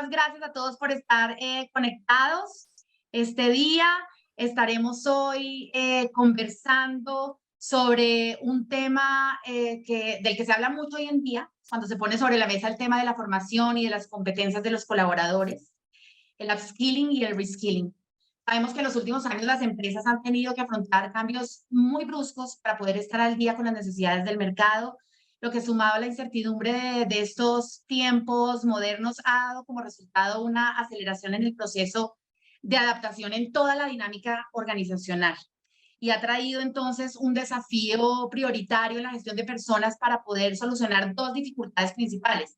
muchas gracias a todos por estar conectados. Este día estaremos hoy conversando sobre un tema del que se habla mucho hoy en día, cuando se pone sobre la mesa el tema de la formación y de las competencias de los colaboradores, el upskilling y el reskilling. Sabemos que en los últimos años las empresas han tenido que afrontar cambios muy bruscos para poder estar al día con las necesidades del mercado, lo que sumado a la incertidumbre de estos tiempos modernos ha dado como resultado una aceleración en el proceso de adaptación en toda la dinámica organizacional y ha traído entonces un desafío prioritario en la gestión de personas para poder solucionar dos dificultades principales: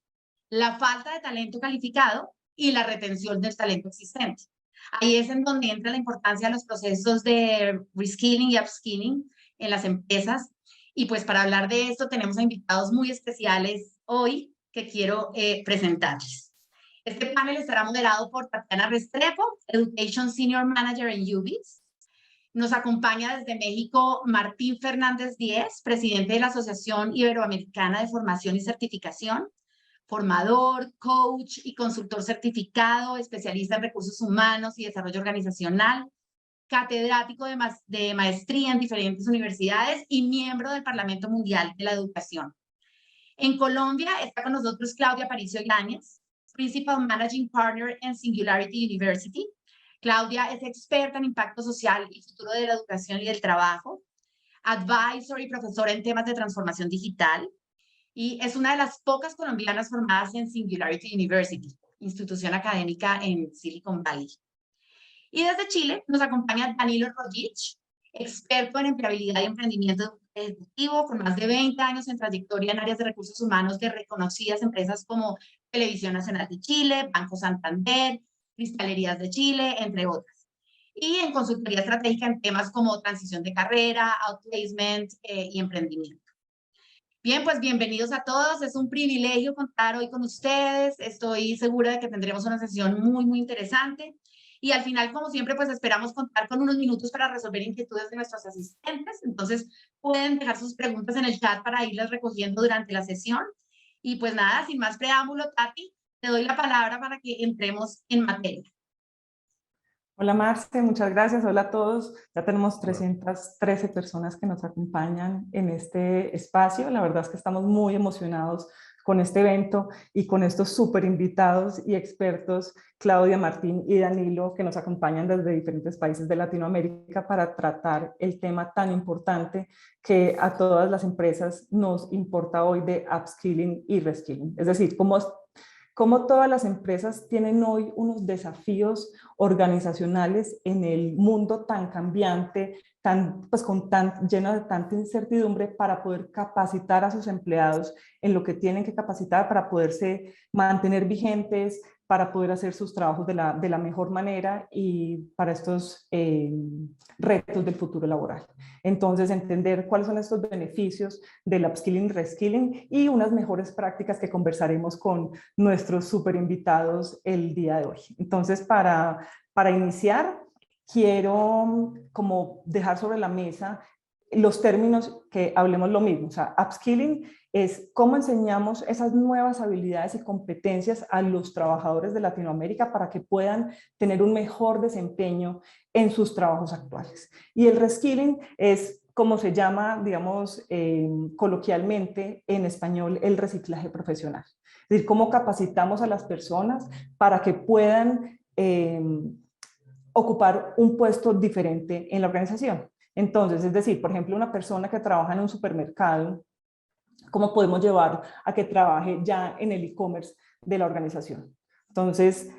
la falta de talento calificado y la retención del talento existente. Ahí es en donde entra la importancia de los procesos de reskilling y upskilling en las empresas. Y pues para hablar de esto tenemos a invitados muy especiales hoy que quiero presentarles. Este panel estará moderado por Tatiana Restrepo, Education Senior Manager en UBIS. Nos acompaña desde México Martín Fernández Díez, presidente de la Asociación Iberoamericana de Formación y Certificación, formador, coach y consultor certificado, especialista en recursos humanos y desarrollo organizacional, catedrático de maestría en diferentes universidades y miembro del Parlamento Mundial de la Educación. En Colombia está con nosotros Claudia Aparicio Yáñez, Principal Managing Partner en Singularity University. Claudia es experta en impacto social y futuro de la educación y del trabajo, advisor y profesora en temas de transformación digital, y es una de las pocas colombianas formadas en Singularity University, institución académica en Silicon Valley. Y desde Chile nos acompaña Danilo Rogic, experto en empleabilidad y emprendimiento ejecutivo, con más de 20 años en trayectoria en áreas de recursos humanos de reconocidas empresas como Televisión Nacional de Chile, Banco Santander, Cristalerías de Chile, entre otras. Y en consultoría estratégica en temas como transición de carrera, outplacement y emprendimiento. Bien, pues bienvenidos a todos. Es un privilegio contar hoy con ustedes. Estoy segura de que tendremos una sesión muy interesante. Y al final, como siempre, pues esperamos contar con unos minutos para resolver inquietudes de nuestros asistentes. Entonces, pueden dejar sus preguntas en el chat para irlas recogiendo durante la sesión. Y pues nada, sin más preámbulo, Tati, te doy la palabra para que entremos en materia. Hola Marce, muchas gracias. Hola a todos. Ya tenemos 313 personas que nos acompañan en este espacio. La verdad es que estamos muy emocionados con este evento y con estos súper invitados y expertos, Claudia, Martín y Danilo, que nos acompañan desde diferentes países de Latinoamérica para tratar el tema tan importante que a todas las empresas nos importa hoy de upskilling y reskilling. Es decir, cómo todas las empresas tienen hoy unos desafíos organizacionales en el mundo tan cambiante, lleno de tanta incertidumbre, para poder capacitar a sus empleados en lo que tienen que capacitar para poderse mantener vigentes, para poder hacer sus trabajos de la mejor manera y para estos retos del futuro laboral. Entonces, entender cuáles son estos beneficios del upskilling y reskilling y unas mejores prácticas que conversaremos con nuestros súper invitados el día de hoy. Entonces, para iniciar, quiero como dejar sobre la mesa los términos que hablemos lo mismo. O sea, upskilling es cómo enseñamos esas nuevas habilidades y competencias a los trabajadores de Latinoamérica para que puedan tener un mejor desempeño en sus trabajos actuales. Y el reskilling es como se llama, digamos, coloquialmente en español, el reciclaje profesional. Es decir, cómo capacitamos a las personas para que puedan ocupar un puesto diferente en la organización. Entonces, es decir, por ejemplo, una persona que trabaja en un supermercado, ¿cómo podemos llevar a que trabaje ya en el e-commerce de la organización? Entonces,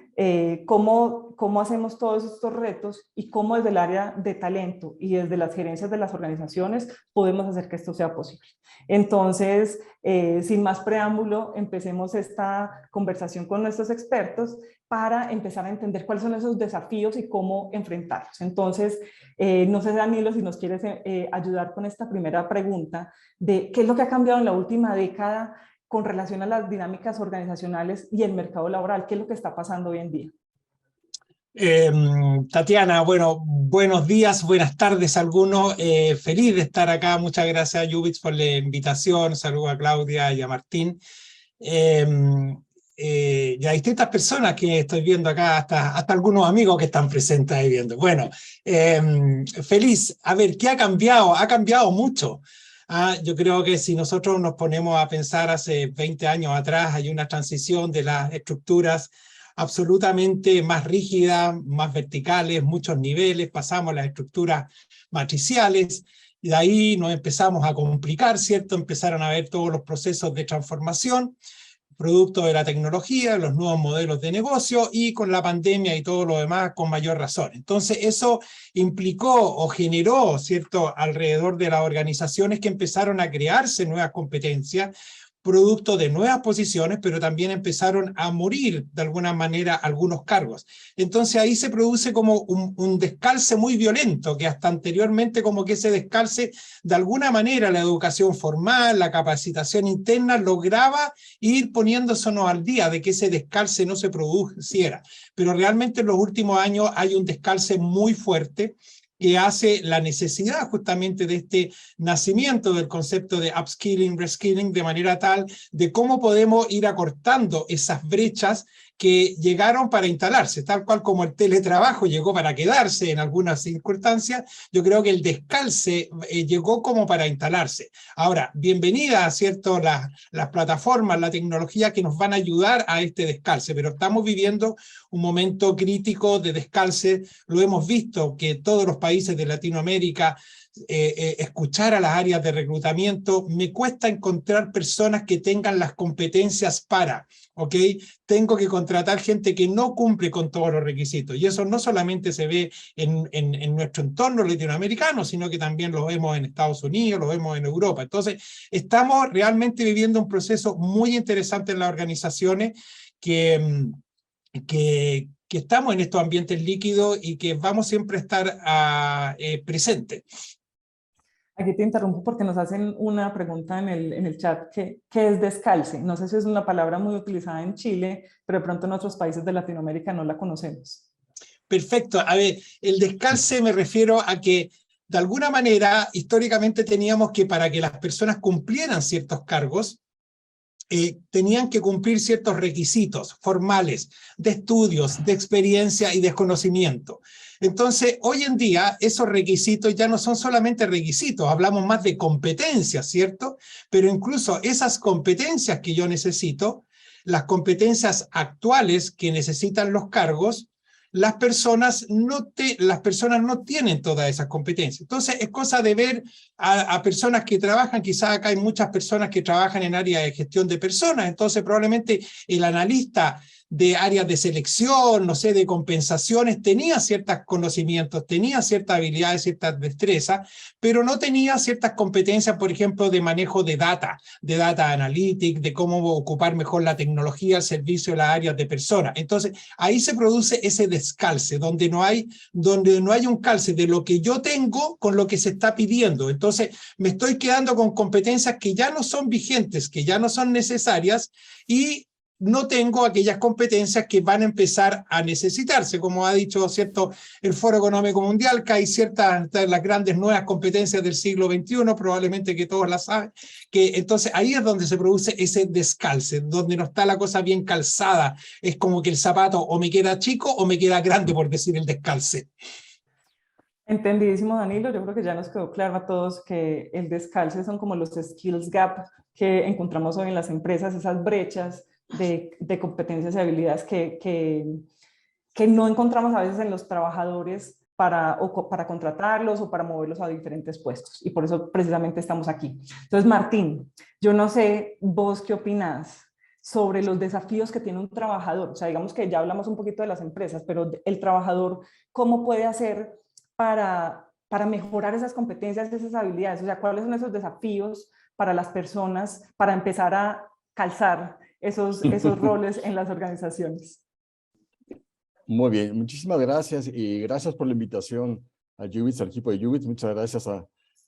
¿cómo hacemos todos estos retos y cómo desde el área de talento y desde las gerencias de las organizaciones podemos hacer que esto sea posible? Entonces, sin más preámbulo, empecemos esta conversación con nuestros expertos para empezar a entender cuáles son esos desafíos y cómo enfrentarlos. Entonces, no sé, Danilo, si nos quieres ayudar con esta primera pregunta de qué es lo que ha cambiado en la última década con relación a las dinámicas organizacionales y el mercado laboral. ¿Qué es lo que está pasando hoy en día? Tatiana, bueno, buenos días, buenas tardes a algunos. Feliz de estar acá. Muchas gracias a UBIS por la invitación. Saludos a Claudia y a Martín. y a distintas personas que estoy viendo acá, hasta algunos amigos que están presentes ahí viendo. Bueno, feliz. A ver, ¿qué ha cambiado? Ha cambiado mucho. Yo creo que si nosotros nos ponemos a pensar hace 20 años atrás, hay una transición de las estructuras absolutamente más rígidas, más verticales, muchos niveles, pasamos a las estructuras matriciales, y de ahí nos empezamos a complicar, ¿cierto? Empezaron a ver todos los procesos de transformación, producto de la tecnología, los nuevos modelos de negocio, y con la pandemia y todo lo demás con mayor razón. Entonces eso implicó o generó, ¿cierto?, alrededor de las organizaciones que empezaron a crearse nuevas competencias, producto de nuevas posiciones, pero también empezaron a morir de alguna manera algunos cargos. Entonces ahí se produce como un descalce muy violento, que hasta anteriormente como que ese descalce, de alguna manera la educación formal, la capacitación interna lograba ir poniéndonos al día de que ese descalce no se produciera. Pero realmente en los últimos años hay un descalce muy fuerte que hace la necesidad justamente de este nacimiento del concepto de upskilling, reskilling, de manera tal de cómo podemos ir acortando esas brechas que llegaron para instalarse, tal cual como el teletrabajo llegó para quedarse en algunas circunstancias. Yo creo que el descalce llegó como para instalarse. Ahora, bienvenida, ¿cierto?, las plataformas, la tecnología que nos van a ayudar a este descalce, pero estamos viviendo un momento crítico de descalce. Lo hemos visto que todos los países de Latinoamérica, escuchar a las áreas de reclutamiento, me cuesta encontrar personas que tengan las competencias para, ¿ok? Tengo que contratar gente que no cumple con todos los requisitos, y eso no solamente se ve en nuestro entorno latinoamericano, sino que también lo vemos en Estados Unidos, lo vemos en Europa. Entonces, estamos realmente viviendo un proceso muy interesante en las organizaciones que estamos en estos ambientes líquidos y que vamos siempre a estar presentes. Aquí te interrumpo porque nos hacen una pregunta en el chat, ¿qué es descalce? No sé si es una palabra muy utilizada en Chile, pero de pronto en otros países de Latinoamérica no la conocemos. Perfecto. A ver, el descalce me refiero a que de alguna manera históricamente teníamos que, para que las personas cumplieran ciertos cargos, tenían que cumplir ciertos requisitos formales de estudios, de experiencia y de conocimiento. Entonces, hoy en día, esos requisitos ya no son solamente requisitos, hablamos más de competencias, ¿cierto? Pero incluso esas competencias que yo necesito, las competencias actuales que necesitan los cargos, las personas no tienen todas esas competencias. Entonces, es cosa de ver a personas que trabajan, quizás acá hay muchas personas que trabajan en área de gestión de personas, entonces probablemente el analista de áreas de selección, no sé, de compensaciones, tenía ciertos conocimientos, tenía ciertas habilidades, ciertas destrezas, pero no tenía ciertas competencias, por ejemplo, de manejo de data analytics, de cómo ocupar mejor la tecnología al servicio de las áreas de personas. Entonces, ahí se produce ese descalce, donde no hay un calce de lo que yo tengo con lo que se está pidiendo. Entonces, me estoy quedando con competencias que ya no son vigentes, que ya no son necesarias, y no tengo aquellas competencias que van a empezar a necesitarse, como ha dicho, ¿cierto?, el Foro Económico Mundial, que hay ciertas, las grandes nuevas competencias del siglo XXI, probablemente que todos las saben, que entonces ahí es donde se produce ese descalce, donde no está la cosa bien calzada, es como que el zapato o me queda chico o me queda grande, por decir el descalce. Entendidísimo, Danilo. Yo creo que ya nos quedó claro a todos que el descalce son como los skills gap que encontramos hoy en las empresas, esas brechas de competencias y habilidades que no encontramos a veces en los trabajadores para contratarlos o para moverlos a diferentes puestos. Y por eso precisamente estamos aquí. Entonces, Martín, yo no sé vos qué opinás sobre los desafíos que tiene un trabajador. O sea, digamos que ya hablamos un poquito de las empresas, pero el trabajador, ¿cómo puede hacer para mejorar esas competencias, esas habilidades? O sea, ¿cuáles son esos desafíos para las personas para empezar a calzar esos roles en las organizaciones? Muy bien, muchísimas gracias y gracias por la invitación a Jubits, al equipo de Jubits. Muchas gracias a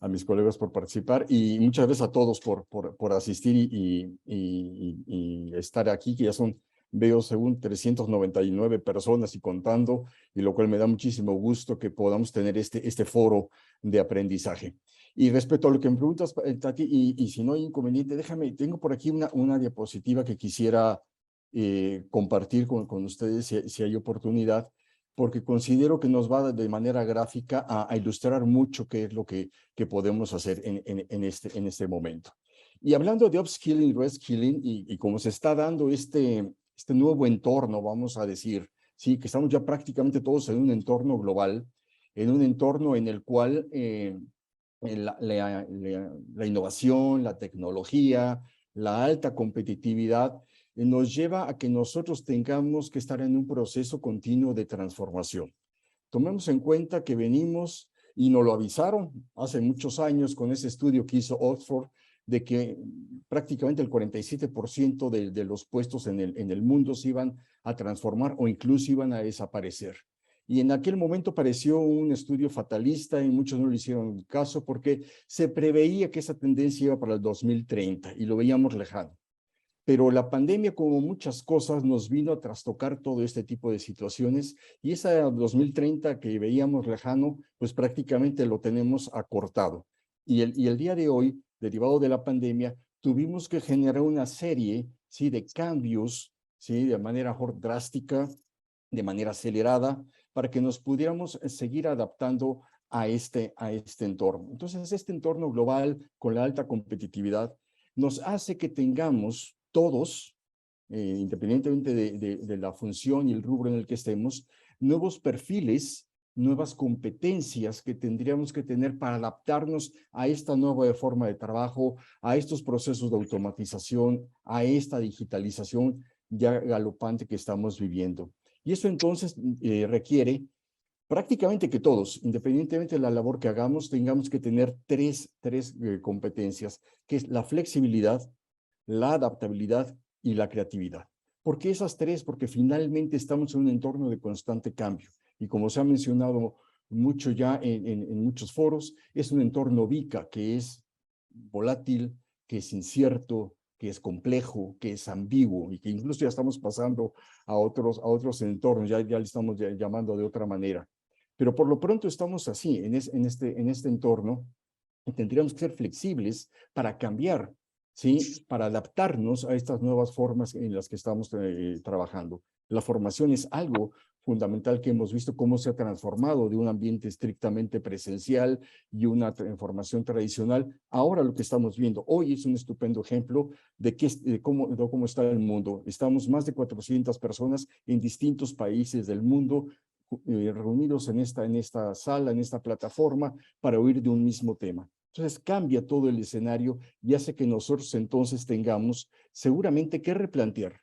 mis colegas por participar y muchas gracias a todos por asistir y estar aquí, que ya son, veo, según 399 personas y contando, y lo cual me da muchísimo gusto que podamos tener este foro de aprendizaje. Y respecto a lo que me preguntas, Tati, y si no hay inconveniente, déjame, tengo por aquí una diapositiva que quisiera compartir con ustedes si hay oportunidad, porque considero que nos va de manera gráfica a ilustrar mucho qué es lo que podemos hacer en este momento. Y hablando de upskilling y reskilling, y como se está dando este nuevo entorno, vamos a decir, sí, que estamos ya prácticamente todos en un entorno global, en un entorno en el cual la innovación, la tecnología, la alta competitividad nos lleva a que nosotros tengamos que estar en un proceso continuo de transformación. Tomemos en cuenta que venimos, y nos lo avisaron hace muchos años con ese estudio que hizo Oxford, de que prácticamente el 47% de los puestos en el mundo se iban a transformar o incluso iban a desaparecer. Y en aquel momento pareció un estudio fatalista y muchos no le hicieron caso porque se preveía que esa tendencia iba para el 2030 y lo veíamos lejano. Pero la pandemia, como muchas cosas, nos vino a trastocar todo este tipo de situaciones y esa 2030 que veíamos lejano, pues prácticamente lo tenemos acortado. Y el día de hoy, derivado de la pandemia, tuvimos que generar una serie, ¿sí?, de cambios, ¿sí?, de manera drástica, de manera acelerada, para que nos pudiéramos seguir adaptando a este entorno. Entonces, este entorno global con la alta competitividad nos hace que tengamos todos, independientemente de la función y el rubro en el que estemos, nuevos perfiles, nuevas competencias que tendríamos que tener para adaptarnos a esta nueva forma de trabajo, a estos procesos de automatización, a esta digitalización ya galopante que estamos viviendo. Y eso entonces requiere prácticamente que todos, independientemente de la labor que hagamos, tengamos que tener tres competencias, que es la flexibilidad, la adaptabilidad y la creatividad. ¿Por qué esas tres? Porque finalmente estamos en un entorno de constante cambio. Y como se ha mencionado mucho ya en muchos foros, es un entorno VICA que es volátil, que es incierto, que es complejo, que es ambiguo y que incluso ya estamos pasando a otros entornos, ya le estamos llamando de otra manera. Pero por lo pronto estamos así, en este entorno, y tendríamos que ser flexibles para cambiar, ¿sí?, para adaptarnos a estas nuevas formas en las que estamos trabajando. La formación es algo fundamental que hemos visto cómo se ha transformado de un ambiente estrictamente presencial y una formación tradicional. Ahora lo que estamos viendo hoy es un estupendo ejemplo de cómo está el mundo. Estamos más de 400 personas en distintos países del mundo reunidos en esta sala, en esta plataforma, para oír de un mismo tema. Entonces cambia todo el escenario y hace que nosotros entonces tengamos seguramente que replantear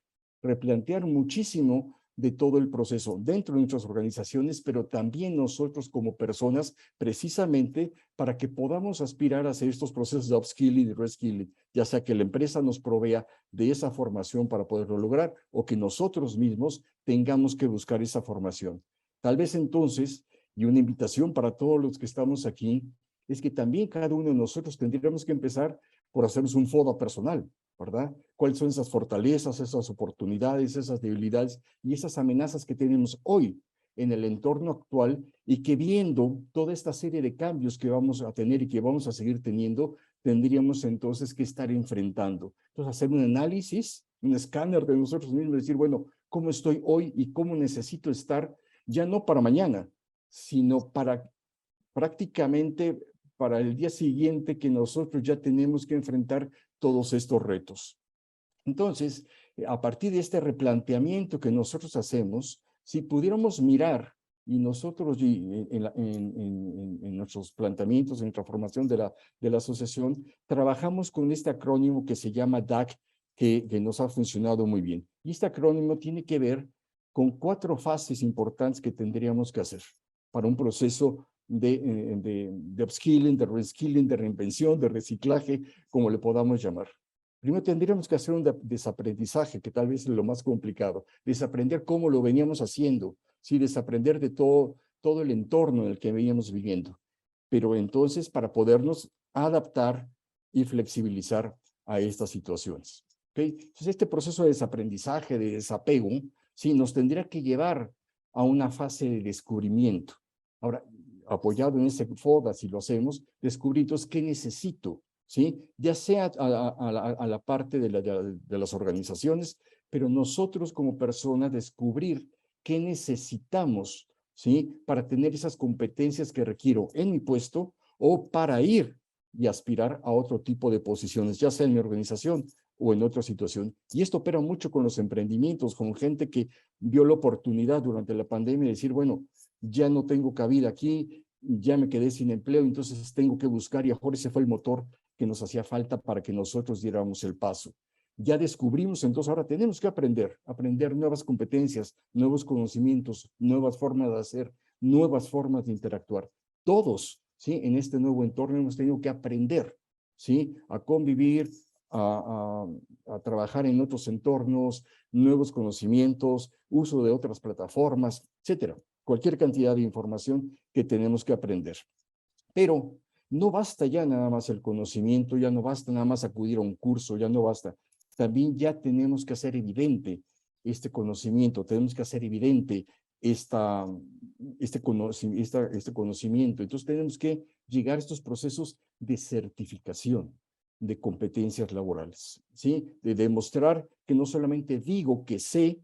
muchísimo de todo el proceso dentro de nuestras organizaciones, pero también nosotros como personas, precisamente para que podamos aspirar a hacer estos procesos de upskilling y reskilling, ya sea que la empresa nos provea de esa formación para poderlo lograr o que nosotros mismos tengamos que buscar esa formación. Tal vez entonces, y una invitación para todos los que estamos aquí, es que también cada uno de nosotros tendríamos que empezar por hacernos un FODA personal, ¿verdad? ¿Cuáles son esas fortalezas, esas oportunidades, esas debilidades y esas amenazas que tenemos hoy en el entorno actual y que viendo toda esta serie de cambios que vamos a tener y que vamos a seguir teniendo, tendríamos entonces que estar enfrentando? Entonces, hacer un análisis, un escáner de nosotros mismos, decir, bueno, ¿cómo estoy hoy y cómo necesito estar ya no para mañana, sino para prácticamente para el día siguiente que nosotros ya tenemos que enfrentar todos estos retos? Entonces, a partir de este replanteamiento que nosotros hacemos, si pudiéramos mirar y nosotros en nuestros planteamientos, en nuestra formación de la asociación, trabajamos con este acrónimo que se llama DAC, que nos ha funcionado muy bien. Y este acrónimo tiene que ver con 4 fases importantes que tendríamos que hacer para un proceso de upskilling, de reskilling, de reinvención, de reciclaje, como le podamos llamar. Primero tendríamos que hacer un desaprendizaje, que tal vez es lo más complicado, desaprender cómo lo veníamos haciendo, ¿sí? Desaprender de todo el entorno en el que veníamos viviendo, pero entonces para podernos adaptar y flexibilizar a estas situaciones. ¿Okay? Entonces este proceso de desaprendizaje, de desapego, sí, nos tendría que llevar a una fase de descubrimiento. Ahora, apoyado en ese FODA, si lo hacemos, descubrir entonces qué necesito, ¿sí? Ya sea a la parte de las organizaciones, pero nosotros como personas descubrir qué necesitamos, ¿sí? Para tener esas competencias que requiero en mi puesto o para ir y aspirar a otro tipo de posiciones, ya sea en mi organización o en otra situación. Y esto opera mucho con los emprendimientos, con gente que vio la oportunidad durante la pandemia de decir, bueno, ya no tengo cabida aquí, ya me quedé sin empleo, entonces tengo que buscar, y ahora ese fue el motor que nos hacía falta para que nosotros diéramos el paso. Ya descubrimos, entonces ahora tenemos que aprender nuevas competencias, nuevos conocimientos, nuevas formas de hacer, nuevas formas de interactuar. Todos, ¿sí? En este nuevo entorno hemos tenido que aprender, ¿sí? A convivir, a trabajar en otros entornos, nuevos conocimientos, uso de otras plataformas, etcétera. Cualquier cantidad de información que tenemos que aprender. Pero no basta ya nada más el conocimiento, ya no basta nada más acudir a un curso, ya no basta. También ya tenemos que hacer evidente este conocimiento, tenemos que hacer evidente este conocimiento. Entonces tenemos que llegar a estos procesos de certificación de competencias laborales, ¿sí? De demostrar que no solamente digo que sé,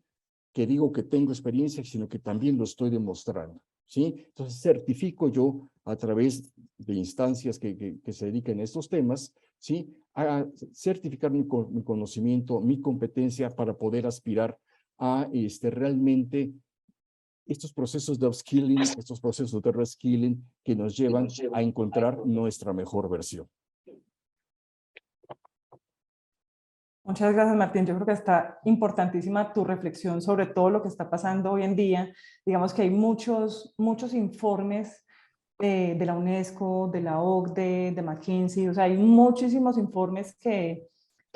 que digo que tengo experiencia, sino que también lo estoy demostrando, ¿sí? Entonces certifico yo a través de instancias que se dedican a estos temas, ¿sí? A certificar mi conocimiento, mi competencia para poder aspirar a realmente estos procesos de upskilling, estos procesos de reskilling que nos llevan a encontrar nuestra mejor versión. Muchas gracias, Martín. Yo creo que está importantísima tu reflexión sobre todo lo que está pasando hoy en día. Digamos que hay muchos informes de la UNESCO, de la OCDE, de McKinsey, o sea, hay muchísimos informes que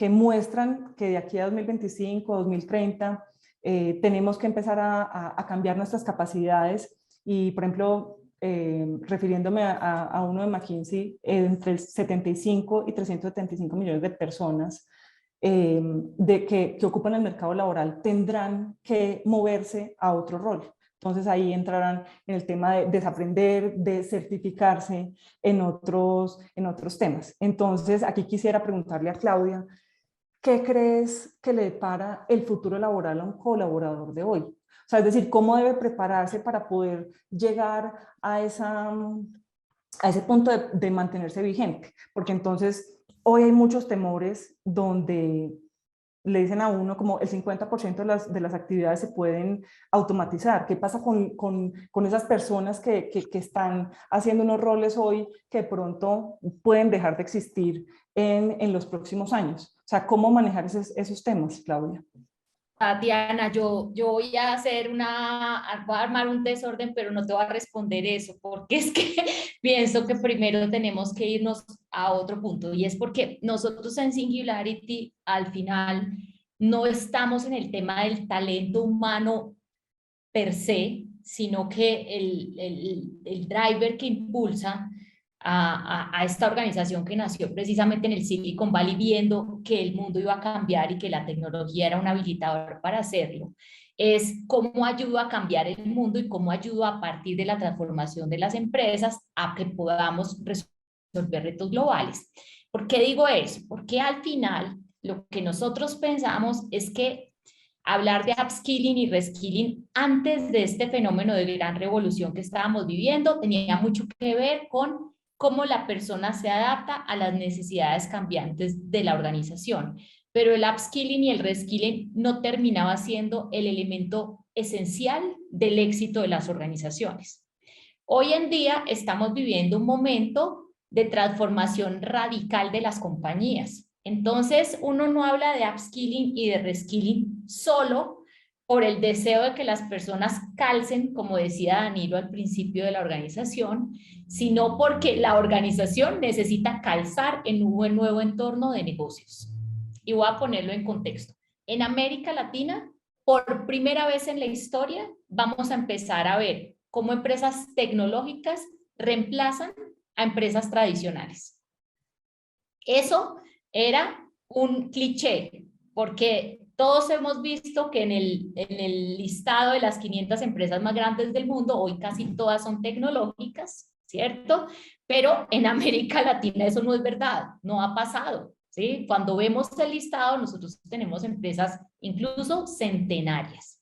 muestran que de aquí a 2025, 2030, tenemos que empezar a cambiar nuestras capacidades y, por ejemplo, refiriéndome a uno de McKinsey, entre el 75 y 375 millones de personas que ocupan el mercado laboral tendrán que moverse a otro rol. Entonces ahí entrarán en el tema de desaprender, de certificarse en otros temas. Entonces aquí quisiera preguntarle a Claudia, ¿qué crees que le depara el futuro laboral a un colaborador de hoy? O sea, es decir, ¿cómo debe prepararse para poder llegar a ese punto de mantenerse vigente? Porque entonces hoy hay muchos temores donde le dicen a uno como el 50% de las actividades se pueden automatizar. ¿Qué pasa con esas personas que están haciendo unos roles hoy que de pronto pueden dejar de existir en los próximos años? O sea, ¿cómo manejar esos temas, Claudia? Diana, yo voy a voy a armar un desorden, pero no te voy a responder eso, porque es que pienso que primero tenemos que irnos a otro punto, y es porque nosotros en Singularity, al final, no estamos en el tema del talento humano per se, sino que el driver que impulsa a esta organización que nació precisamente en el Silicon Valley, viendo que el mundo iba a cambiar y que la tecnología era un habilitador para hacerlo, es cómo ayudo a cambiar el mundo y cómo ayudo a partir de la transformación de las empresas a que podamos resolver retos globales. ¿Por qué digo eso? Porque al final lo que nosotros pensamos es que hablar de upskilling y reskilling antes de este fenómeno de gran revolución que estábamos viviendo tenía mucho que ver con cómo la persona se adapta a las necesidades cambiantes de la organización. Pero el upskilling y el reskilling no terminaba siendo el elemento esencial del éxito de las organizaciones. Hoy en día estamos viviendo un momento de transformación radical de las compañías. Entonces, uno no habla de upskilling y de reskilling solo por el deseo de que las personas calcen, como decía Danilo al principio de la organización, sino porque la organización necesita calzar en un nuevo entorno de negocios. Y voy a ponerlo en contexto. En América Latina, por primera vez en la historia, vamos a empezar a ver cómo empresas tecnológicas reemplazan a empresas tradicionales. Eso era un cliché, porque todos hemos visto que en el listado de las 500 empresas más grandes del mundo, hoy casi todas son tecnológicas, ¿cierto? Pero en América Latina eso no es verdad, no ha pasado, ¿sí? Cuando vemos el listado, nosotros tenemos empresas incluso centenarias.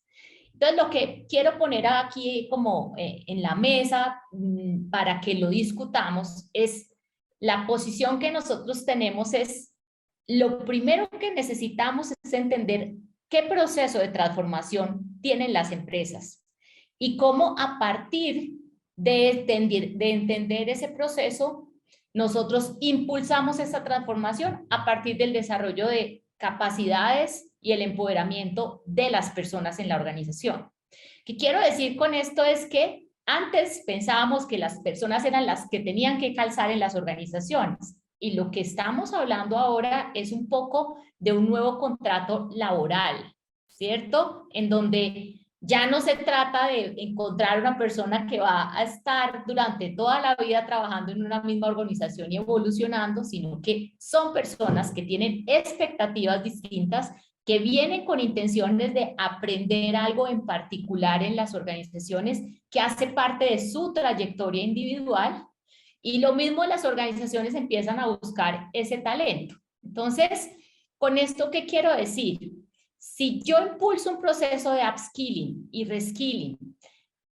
Entonces, lo que quiero poner aquí como en la mesa para que lo discutamos es la posición que nosotros tenemos es, lo primero que necesitamos es entender qué proceso de transformación tienen las empresas y cómo a partir de entender ese proceso, nosotros impulsamos esa transformación a partir del desarrollo de capacidades y el empoderamiento de las personas en la organización. ¿Qué quiero decir con esto? Es que antes pensábamos que las personas eran las que tenían que calzar en las organizaciones y lo que estamos hablando ahora es un poco de un nuevo contrato laboral, ¿cierto? En donde ya no se trata de encontrar una persona que va a estar durante toda la vida trabajando en una misma organización y evolucionando, sino que son personas que tienen expectativas distintas, que vienen con intenciones de aprender algo en particular en las organizaciones que hace parte de su trayectoria individual, y lo mismo las organizaciones empiezan a buscar ese talento. Entonces, con esto, ¿qué quiero decir? Si yo impulso un proceso de upskilling y reskilling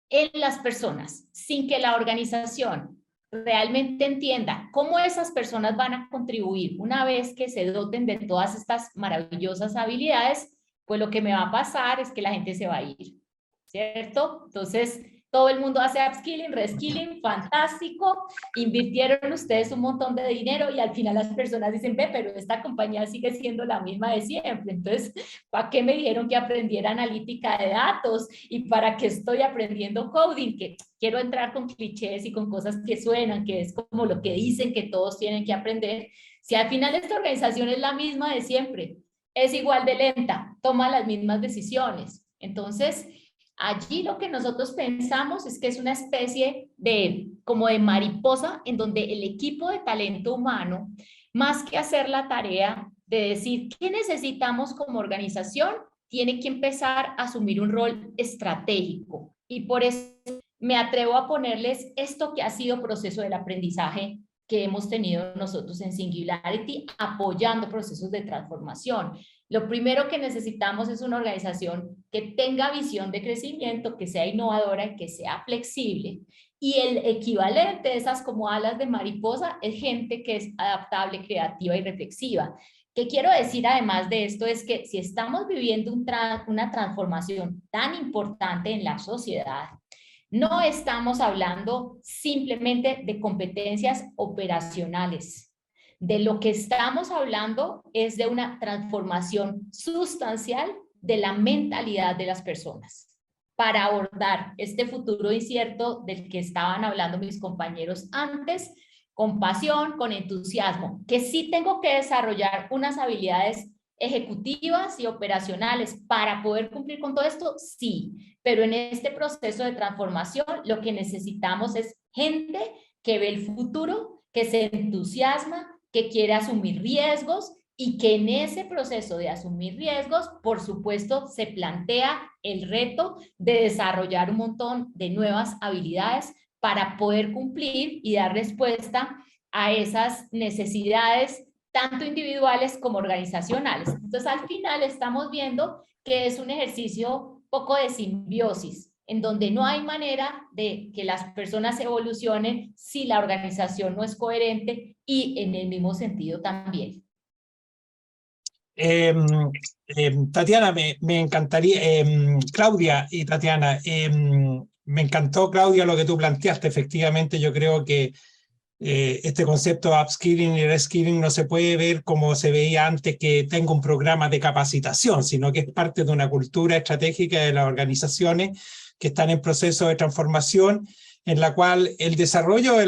en las personas sin que la organización realmente entienda cómo esas personas van a contribuir una vez que se doten de todas estas maravillosas habilidades, pues lo que me va a pasar es que la gente se va a ir, ¿cierto? Entonces, todo el mundo hace upskilling, reskilling, fantástico, invirtieron ustedes un montón de dinero y al final las personas dicen, ve, pero esta compañía sigue siendo la misma de siempre, entonces, ¿para qué me dijeron que aprendiera analítica de datos? ¿Y para qué estoy aprendiendo coding? Que quiero entrar con clichés y con cosas que suenan, que es como lo que dicen que todos tienen que aprender, si al final esta organización es la misma de siempre, es igual de lenta, toma las mismas decisiones, entonces allí lo que nosotros pensamos es que es una especie de, como de mariposa, en donde el equipo de talento humano, más que hacer la tarea de decir qué necesitamos como organización, tiene que empezar a asumir un rol estratégico. Y por eso me atrevo a ponerles esto que ha sido proceso del aprendizaje que hemos tenido nosotros en Singularity, apoyando procesos de transformación. Lo primero que necesitamos es una organización que tenga visión de crecimiento, que sea innovadora y que sea flexible. Y el equivalente de esas como alas de mariposa es gente que es adaptable, creativa y reflexiva. ¿Qué quiero decir además de esto? Es que si estamos viviendo una transformación tan importante en la sociedad, no estamos hablando simplemente de competencias operacionales. De lo que estamos hablando es de una transformación sustancial de la mentalidad de las personas para abordar este futuro incierto del que estaban hablando mis compañeros antes, con pasión, con entusiasmo, que sí tengo que desarrollar unas habilidades ejecutivas y operacionales para poder cumplir con todo esto, sí, pero en este proceso de transformación lo que necesitamos es gente que ve el futuro, que se entusiasma, que quiere asumir riesgos y que en ese proceso de asumir riesgos, por supuesto, se plantea el reto de desarrollar un montón de nuevas habilidades para poder cumplir y dar respuesta a esas necesidades tanto individuales como organizacionales. Entonces, al final estamos viendo que es un ejercicio poco de simbiosis, en donde no hay manera de que las personas evolucionen si la organización no es coherente y en el mismo sentido también. Tatiana, me encantaría, Claudia y Tatiana, me encantó, Claudia, lo que tú planteaste. Efectivamente, yo creo que este concepto de upskilling y reskilling no se puede ver como se veía antes, que tenga un programa de capacitación, sino que es parte de una cultura estratégica de las organizaciones que están en proceso de transformación, en la cual el desarrollo de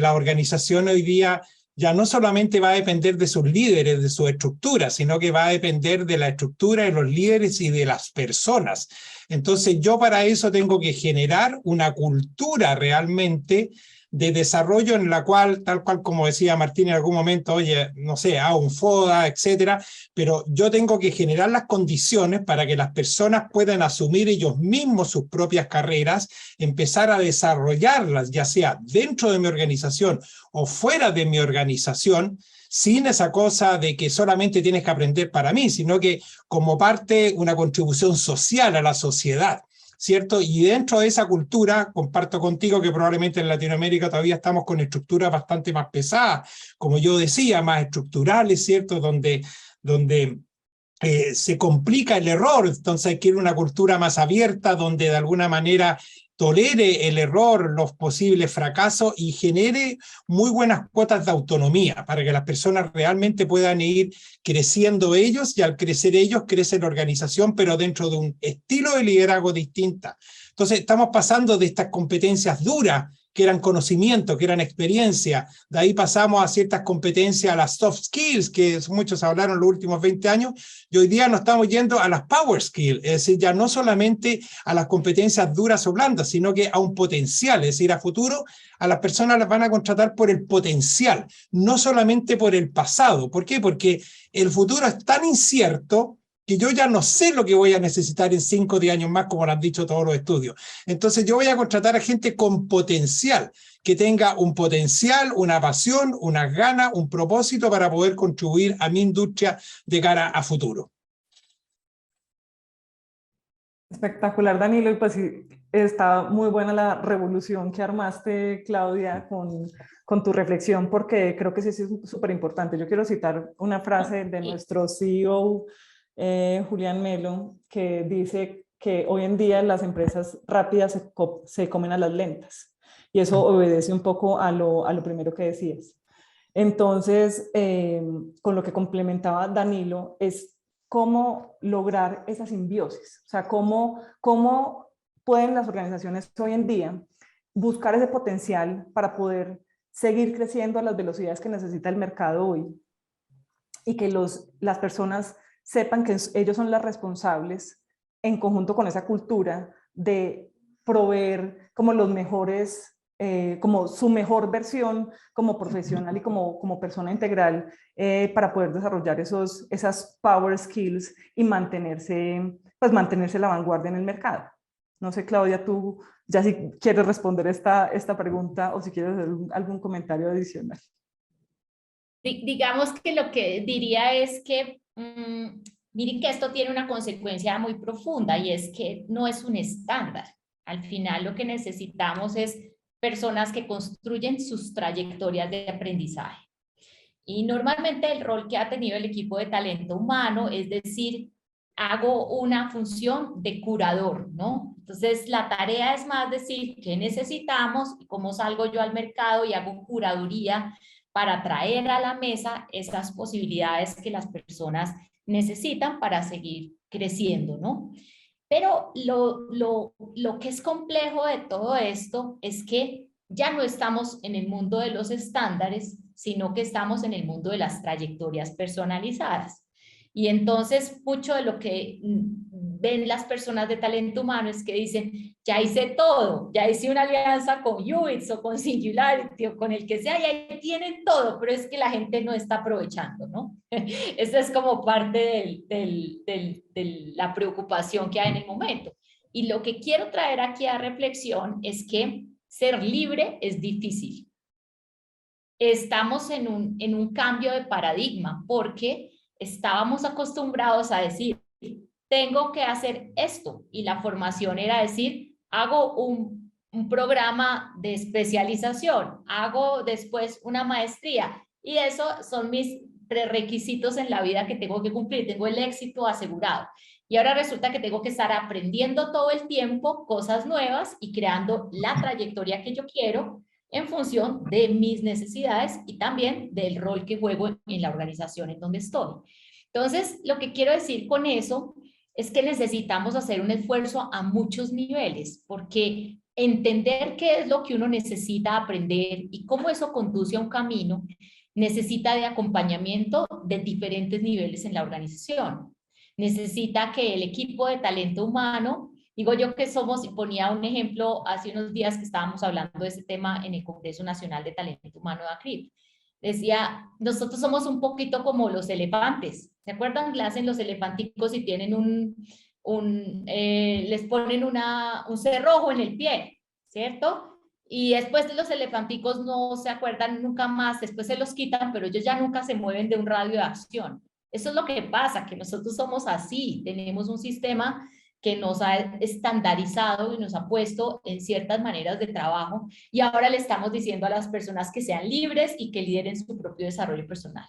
la organización hoy día ya no solamente va a depender de sus líderes, de su estructura, sino que va a depender de la estructura de los líderes y de las personas. Entonces yo para eso tengo que generar una cultura realmente de desarrollo en la cual, tal cual como decía Martín en algún momento, oye, no sé, hago un FODA, etcétera, pero yo tengo que generar las condiciones para que las personas puedan asumir ellos mismos sus propias carreras, empezar a desarrollarlas, ya sea dentro de mi organización o fuera de mi organización, sin esa cosa de que solamente tienes que aprender para mí, sino que como parte, una contribución social a la sociedad, ¿cierto? Y dentro de esa cultura, comparto contigo que probablemente en Latinoamérica todavía estamos con estructuras bastante más pesadas, como yo decía, más estructurales, ¿cierto? Donde se complica el error, entonces hay que ir a una cultura más abierta, donde de alguna manera tolere el error, los posibles fracasos y genere muy buenas cuotas de autonomía para que las personas realmente puedan ir creciendo ellos, y al crecer ellos crece la organización, pero dentro de un estilo de liderazgo distinta. Entonces estamos pasando de estas competencias duras, que eran conocimiento, que eran experiencia, de ahí pasamos a ciertas competencias, a las soft skills, que muchos hablaron los últimos 20 años, y hoy día nos estamos yendo a las power skills, es decir, ya no solamente a las competencias duras o blandas, sino que a un potencial, es decir, a futuro a las personas las van a contratar por el potencial, no solamente por el pasado. ¿Por qué? Porque el futuro es tan incierto que yo ya no sé lo que voy a necesitar en 5 o 10 años más, como lo han dicho todos los estudios. Entonces yo voy a contratar a gente con potencial, que tenga un potencial, una pasión, unas ganas, un propósito para poder contribuir a mi industria de cara a futuro. Espectacular, Danilo, y pues sí, está muy buena la revolución que armaste, Claudia, con tu reflexión, porque creo que sí es súper importante. Yo quiero citar una frase de nuestro CEO, Julián Melo, que dice que hoy en día las empresas rápidas se comen a las lentas, y eso obedece un poco a lo primero que decías. Entonces, con lo que complementaba Danilo, es cómo lograr esa simbiosis, o sea, cómo pueden las organizaciones hoy en día buscar ese potencial para poder seguir creciendo a las velocidades que necesita el mercado hoy, y que las personas sepan que ellos son las responsables, en conjunto con esa cultura, de proveer como los mejores, como su mejor versión como profesional y como persona integral, para poder desarrollar esas power skills y mantenerse la vanguardia en el mercado. No sé, Claudia, tú ya si quieres responder esta pregunta, o si quieres hacer algún comentario adicional. Digamos que lo que diría es que, miren que esto tiene una consecuencia muy profunda, y es que no es un estándar. Al final lo que necesitamos es personas que construyen sus trayectorias de aprendizaje. Y normalmente el rol que ha tenido el equipo de talento humano es decir, hago una función de curador, ¿no? Entonces la tarea es más decir qué necesitamos y cómo salgo yo al mercado y hago curaduría para traer a la mesa esas posibilidades que las personas necesitan para seguir creciendo, ¿no? Pero lo que es complejo de todo esto es que ya no estamos en el mundo de los estándares, sino que estamos en el mundo de las trayectorias personalizadas. Y entonces mucho de lo que ven las personas de talento humano es que dicen, ya hice todo, ya hice una alianza con UX o con Singularity o con el que sea, y ahí tienen todo, pero es que la gente no está aprovechando, ¿no? Esa es como parte de la preocupación que hay en el momento. Y lo que quiero traer aquí a reflexión es que ser libre es difícil. Estamos en un cambio de paradigma, porque estábamos acostumbrados a decir, tengo que hacer esto, y la formación era decir, hago un programa de especialización, hago después una maestría, y eso son mis prerequisitos en la vida que tengo que cumplir, tengo el éxito asegurado. Y ahora resulta que tengo que estar aprendiendo todo el tiempo cosas nuevas y creando la trayectoria que yo quiero en función de mis necesidades y también del rol que juego en la organización en donde estoy. Entonces, lo que quiero decir con eso es que necesitamos hacer un esfuerzo a muchos niveles, porque entender qué es lo que uno necesita aprender y cómo eso conduce a un camino necesita de acompañamiento de diferentes niveles en la organización. Necesita que el equipo de talento humano Digo yo que somos, y ponía un ejemplo hace unos días que estábamos hablando de ese tema en el Congreso Nacional de Talento Humano de ACRIP. Decía, nosotros somos un poquito como los elefantes. ¿Se acuerdan que hacen los elefanticos y tienen les ponen un cerrojo en el pie, ¿cierto? Y después los elefanticos no se acuerdan nunca más, después se los quitan, pero ellos ya nunca se mueven de un radio de acción. Eso es lo que pasa, que nosotros somos así, tenemos un sistema que nos ha estandarizado y nos ha puesto en ciertas maneras de trabajo, y ahora le estamos diciendo a las personas que sean libres y que lideren su propio desarrollo personal.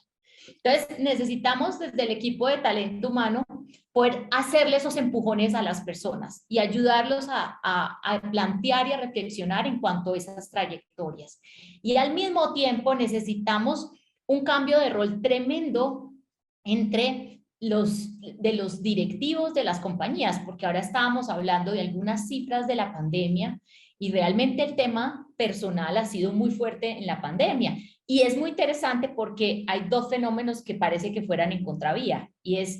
Entonces, necesitamos desde el equipo de talento humano poder hacerle esos empujones a las personas y ayudarlos a plantear y a reflexionar en cuanto a esas trayectorias. Y al mismo tiempo necesitamos un cambio de rol tremendo entre los directivos de las compañías, porque ahora estábamos hablando de algunas cifras de la pandemia y realmente el tema personal ha sido muy fuerte en la pandemia. Y es muy interesante porque hay dos fenómenos que parece que fueran en contravía, y es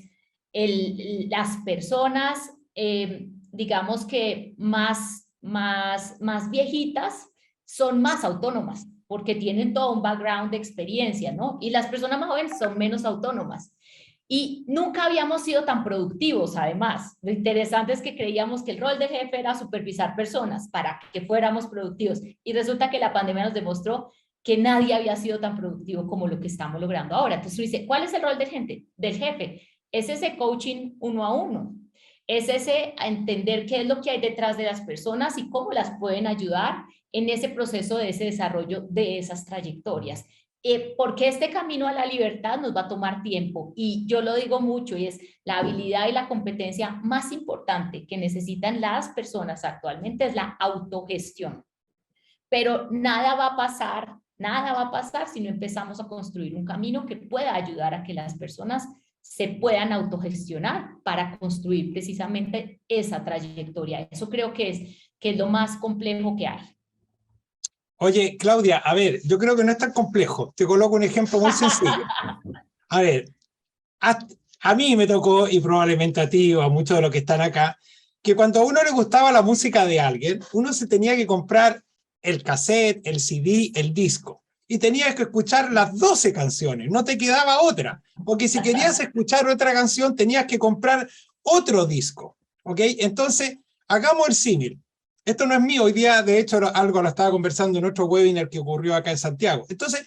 las personas, digamos que más viejitas son más autónomas porque tienen todo un background de experiencia, ¿no? Y las personas más jóvenes son menos autónomas. Y nunca habíamos sido tan productivos, además. Lo interesante es que creíamos que el rol de jefe era supervisar personas para que fuéramos productivos. Y resulta que la pandemia nos demostró que nadie había sido tan productivo como lo que estamos logrando ahora. Entonces uno dice, ¿cuál es el rol del jefe? Es ese coaching 1 a 1. Es ese a entender qué es lo que hay detrás de las personas y cómo las pueden ayudar en ese proceso de ese desarrollo de esas trayectorias. Porque este camino a la libertad nos va a tomar tiempo, y yo lo digo mucho, y es la habilidad y la competencia más importante que necesitan las personas actualmente es la autogestión. Pero nada va a pasar si no empezamos a construir un camino que pueda ayudar a que las personas se puedan autogestionar para construir precisamente esa trayectoria. Eso creo que es lo más complejo que hay. Oye, Claudia, a ver, yo creo que no es tan complejo. Te coloco un ejemplo muy sencillo. A ver, a mí me tocó, y probablemente a ti o a muchos de los que están acá, que cuando a uno le gustaba la música de alguien, uno se tenía que comprar el cassette, el CD, el disco. Y tenías que escuchar las 12 canciones, no te quedaba otra. Porque si querías escuchar otra canción, tenías que comprar otro disco. ¿Ok? Entonces, hagamos el símil. Esto no es mío, hoy día de hecho algo lo estaba conversando en otro webinar que ocurrió acá en Santiago. Entonces,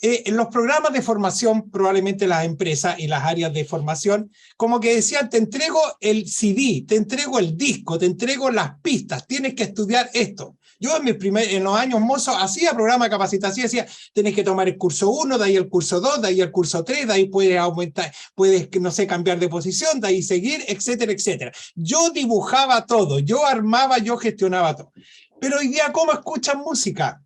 en los programas de formación, probablemente las empresas y las áreas de formación, como que decían, te entrego el CD, te entrego el disco, te entrego las pistas, tienes que estudiar esto. Yo en los años mozos hacía programa de capacitación, decía, tenés que tomar el curso 1, de ahí el curso 2, de ahí el curso 3, de ahí puedes aumentar, puedes, no sé, cambiar de posición, de ahí seguir, etcétera, etcétera. Yo dibujaba todo, yo armaba, yo gestionaba todo. Pero hoy día, ¿cómo escuchan música?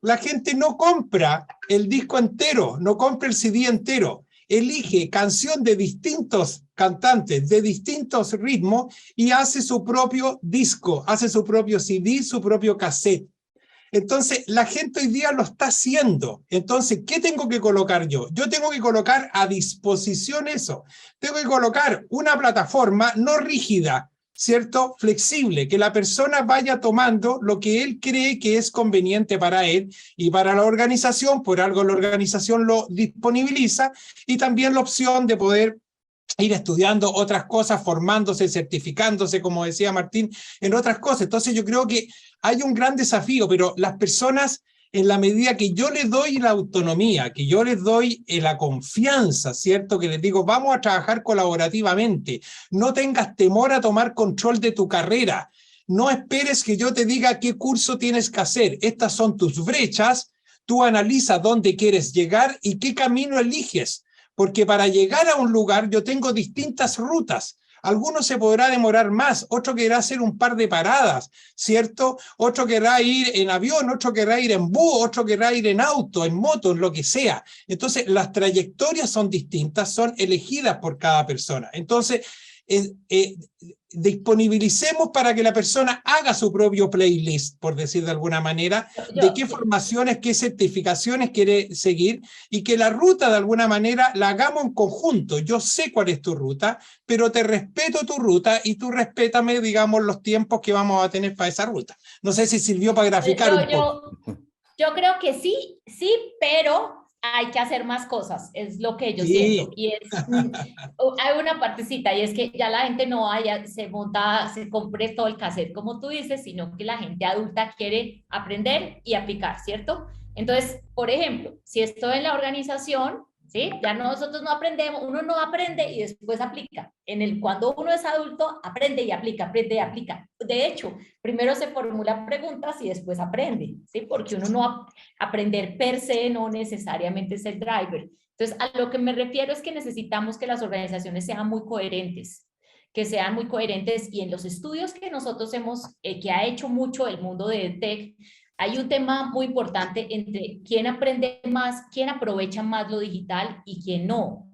La gente no compra el disco entero, no compra el CD entero. Elige canción de distintos cantantes, de distintos ritmos, y hace su propio disco, hace su propio CD, su propio cassette. Entonces, la gente hoy día lo está haciendo. Entonces, ¿qué tengo que colocar yo? Yo tengo que colocar a disposición eso. Tengo que colocar una plataforma no rígida, ¿cierto? Flexible, que la persona vaya tomando lo que él cree que es conveniente para él y para la organización. Por algo la organización lo disponibiliza, y también la opción de poder ir estudiando otras cosas, formándose, certificándose, como decía Martín, en otras cosas. Entonces yo creo que hay un gran desafío, pero las personas, en la medida que yo les doy la autonomía, que yo les doy la confianza, ¿cierto? Que les digo, vamos a trabajar colaborativamente, no tengas temor a tomar control de tu carrera, no esperes que yo te diga qué curso tienes que hacer, estas son tus brechas, tú analiza dónde quieres llegar y qué camino eliges, porque para llegar a un lugar yo tengo distintas rutas. Algunos se podrá demorar más, otro querrá hacer un par de paradas, ¿cierto? Otro querrá ir en avión, otro querrá ir en bus, otro querrá ir en auto, en moto, en lo que sea. Entonces, las trayectorias son distintas, son elegidas por cada persona. Entonces, disponibilicemos para que la persona haga su propio playlist, por decir de alguna manera, de qué formaciones, qué certificaciones quiere seguir, y que la ruta de alguna manera la hagamos en conjunto. Yo sé cuál es tu ruta, pero te respeto tu ruta y tú respétame, digamos, los tiempos que vamos a tener para esa ruta. No sé si sirvió para graficar un poco. Yo creo que sí, pero hay que hacer más cosas, es lo que yo siento. Y hay una partecita, y es que ya la gente no se monta, se compre todo el cassette, como tú dices, sino que la gente adulta quiere aprender y aplicar, ¿cierto? Entonces, por ejemplo, si estoy en la organización, ¿sí? Ya nosotros no aprendemos, uno no aprende y después aplica. Cuando uno es adulto, aprende y aplica, aprende y aplica. De hecho, primero se formula preguntas y después aprende, ¿sí? Porque uno no aprender per se no necesariamente es el driver. Entonces, a lo que me refiero es que necesitamos que las organizaciones sean muy coherentes, y en los estudios que nosotros que ha hecho mucho el mundo de EdTech, hay un tema muy importante entre quién aprende más, quién aprovecha más lo digital y quién no.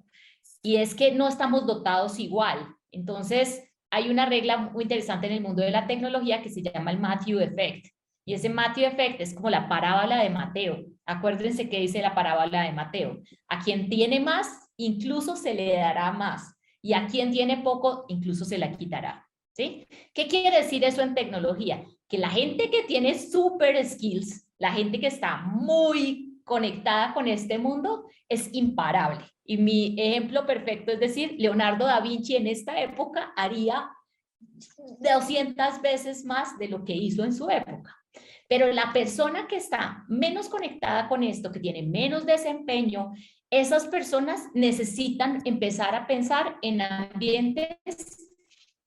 Y es que no estamos dotados igual. Entonces, hay una regla muy interesante en el mundo de la tecnología que se llama el Matthew Effect. Y ese Matthew Effect es como la parábola de Mateo. Acuérdense que dice la parábola de Mateo. A quien tiene más, incluso se le dará más. Y a quien tiene poco, incluso se la quitará. ¿Sí? ¿Qué quiere decir eso en tecnología? Que la gente que tiene super skills, la gente que está muy conectada con este mundo, es imparable. Y mi ejemplo perfecto es decir, Leonardo da Vinci en esta época haría 200 veces más de lo que hizo en su época. Pero la persona que está menos conectada con esto, que tiene menos desempeño, esas personas necesitan empezar a pensar en ambientes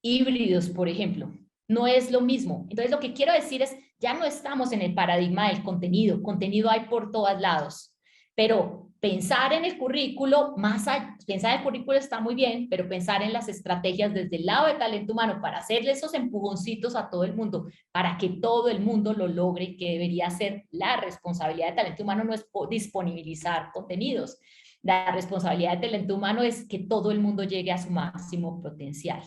híbridos, por ejemplo. No es lo mismo. Entonces, lo que quiero decir es, ya no estamos en el paradigma del contenido. Contenido hay por todos lados. Pero pensar en el currículo, pensar en el currículo está muy bien, pero pensar en las estrategias desde el lado de talento humano para hacerle esos empujoncitos a todo el mundo, para que todo el mundo lo logre, que debería ser la responsabilidad de talento humano, no es disponibilizar contenidos. La responsabilidad de talento humano es que todo el mundo llegue a su máximo potencial.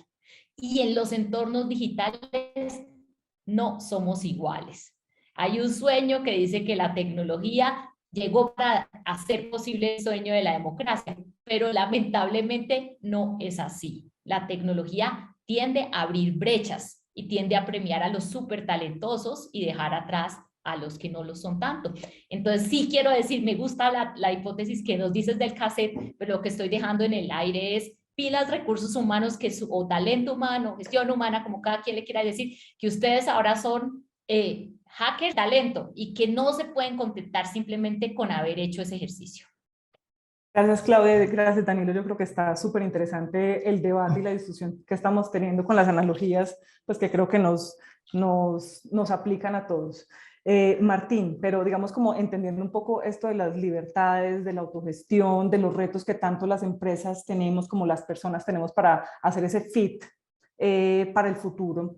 Y en los entornos digitales no somos iguales. Hay un sueño que dice que la tecnología llegó para hacer posible el sueño de la democracia, pero lamentablemente no es así. La tecnología tiende a abrir brechas y tiende a premiar a los súper talentosos y dejar atrás a los que no lo son tanto. Entonces sí quiero decir, me gusta la hipótesis que nos dices del cassette, pero lo que estoy dejando en el aire es pilas recursos humanos o talento humano, gestión humana, como cada quien le quiera decir, que ustedes ahora son hackers talento y que no se pueden contentar simplemente con haber hecho ese ejercicio. Gracias, Claudia. Gracias, Danilo. Yo creo que está súper interesante el debate y la discusión que estamos teniendo con las analogías, pues que creo que nos aplican a todos. Martín, pero digamos como entendiendo un poco esto de las libertades, de la autogestión, de los retos que tanto las empresas tenemos como las personas tenemos para hacer ese fit para el futuro.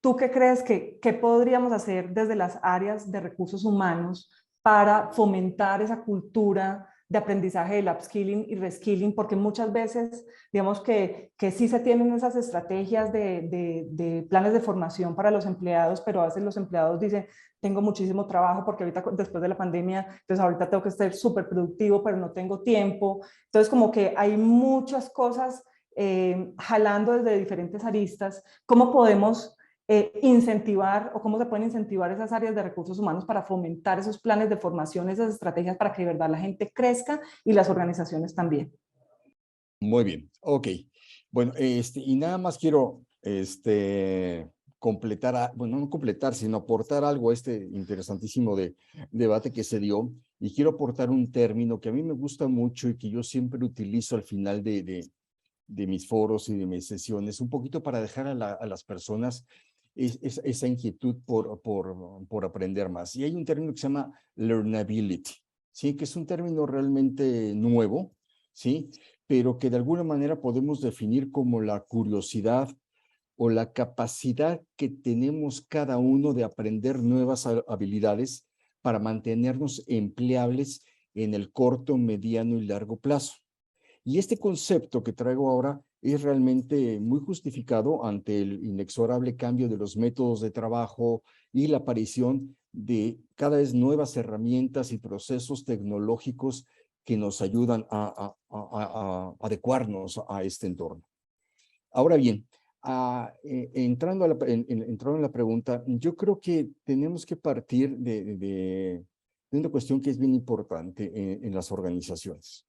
¿Tú qué crees que podríamos hacer desde las áreas de recursos humanos para fomentar esa cultura de aprendizaje del upskilling y reskilling? Porque muchas veces, digamos que sí se tienen esas estrategias de planes de formación para los empleados, pero a veces los empleados dicen, tengo muchísimo trabajo porque ahorita después de la pandemia, entonces ahorita tengo que ser súper productivo, pero no tengo tiempo. Entonces como que hay muchas cosas jalando desde diferentes aristas. ¿Cómo podemos incentivar o cómo se pueden incentivar esas áreas de recursos humanos para fomentar esos planes de formación, esas estrategias para que de verdad la gente crezca y las organizaciones también? Muy bien, ok. Bueno, y nada más quiero completar, bueno, no completar, sino aportar algo a este interesantísimo debate que se dio, y quiero aportar un término que a mí me gusta mucho y que yo siempre utilizo al final de mis foros y de mis sesiones, un poquito para dejar a las personas esa inquietud por aprender más. Y hay un término que se llama learnability, ¿sí? Que es un término realmente nuevo, ¿sí? Pero que de alguna manera podemos definir como la curiosidad o la capacidad que tenemos cada uno de aprender nuevas habilidades para mantenernos empleables en el corto, mediano y largo plazo. Y este concepto que traigo ahora es realmente muy justificado ante el inexorable cambio de los métodos de trabajo y la aparición de cada vez nuevas herramientas y procesos tecnológicos que nos ayudan a adecuarnos a este entorno. Ahora bien, entrando en la pregunta, yo creo que tenemos que partir de una cuestión que es bien importante en las organizaciones.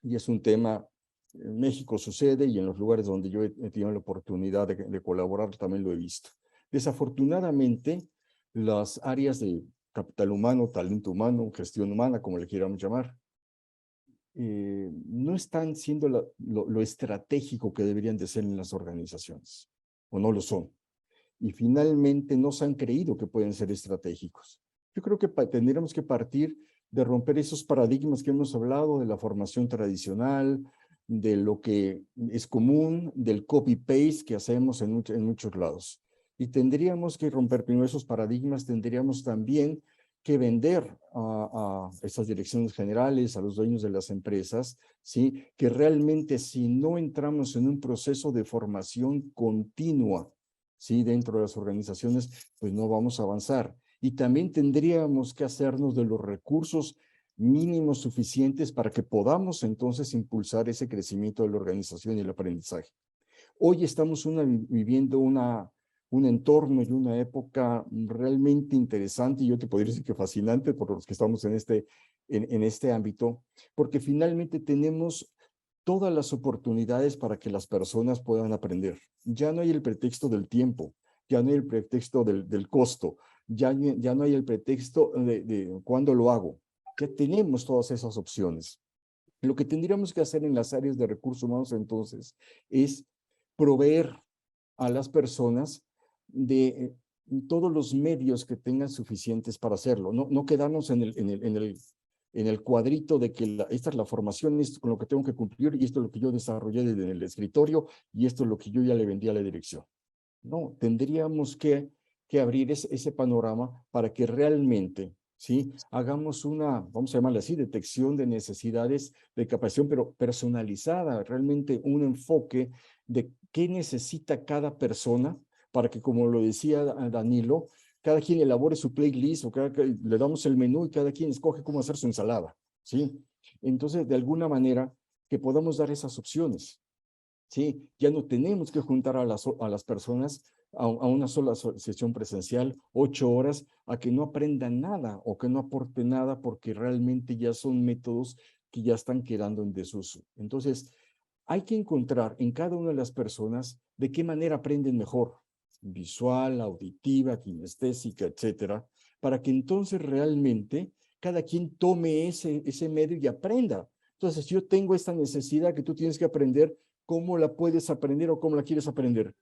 Y es un tema, en México sucede y en los lugares donde yo he tenido la oportunidad de colaborar también lo he visto. Desafortunadamente, las áreas de capital humano, talento humano, gestión humana, como le quieramos llamar, no están siendo lo estratégico que deberían de ser en las organizaciones, o no lo son. Y finalmente no se han creído que pueden ser estratégicos. Yo creo que tendríamos que partir de romper esos paradigmas que hemos hablado, de la formación tradicional, de lo que es común, del copy-paste que hacemos en muchos lados. Y tendríamos que romper primero esos paradigmas, tendríamos también que vender a esas direcciones generales, a los dueños de las empresas, ¿sí? Que realmente si no entramos en un proceso de formación continua, ¿sí? Dentro de las organizaciones, pues no vamos a avanzar. Y también tendríamos que hacernos de los recursos mínimos suficientes para que podamos entonces impulsar ese crecimiento de la organización y el aprendizaje. Hoy estamos viviendo un entorno y una época realmente interesante, y yo te podría decir que fascinante por los que estamos en este ámbito, porque finalmente tenemos todas las oportunidades para que las personas puedan aprender. Ya no hay el pretexto del tiempo, ya no hay el pretexto del costo, ya no hay el pretexto de cuándo lo hago. Ya tenemos todas esas opciones. Lo que tendríamos que hacer en las áreas de recursos humanos entonces es proveer a las personas de todos los medios que tengan suficientes para hacerlo. No quedarnos en el cuadrito de que esta es la formación, esto es con lo que tengo que cumplir, y esto es lo que yo desarrollé desde el escritorio, y esto es lo que yo ya le vendí a la dirección. No, tendríamos que abrir ese panorama para que realmente, ¿sí? Hagamos vamos a llamarle así, detección de necesidades de capacitación, pero personalizada, realmente un enfoque de qué necesita cada persona para que, como lo decía Danilo, cada quien elabore su playlist o le damos el menú y cada quien escoge cómo hacer su ensalada, ¿sí? Entonces, de alguna manera, que podamos dar esas opciones, ¿sí? Ya no tenemos que juntar a las personas a una sola sesión presencial, 8 horas, a que no aprendan nada o que no aporten nada, porque realmente ya son métodos que ya están quedando en desuso. Entonces, hay que encontrar en cada una de las personas de qué manera aprenden mejor, visual, auditiva, kinestésica, etcétera, para que entonces realmente cada quien tome ese medio y aprenda. Entonces, yo tengo esta necesidad que tú tienes que aprender, ¿cómo la puedes aprender o cómo la quieres aprender?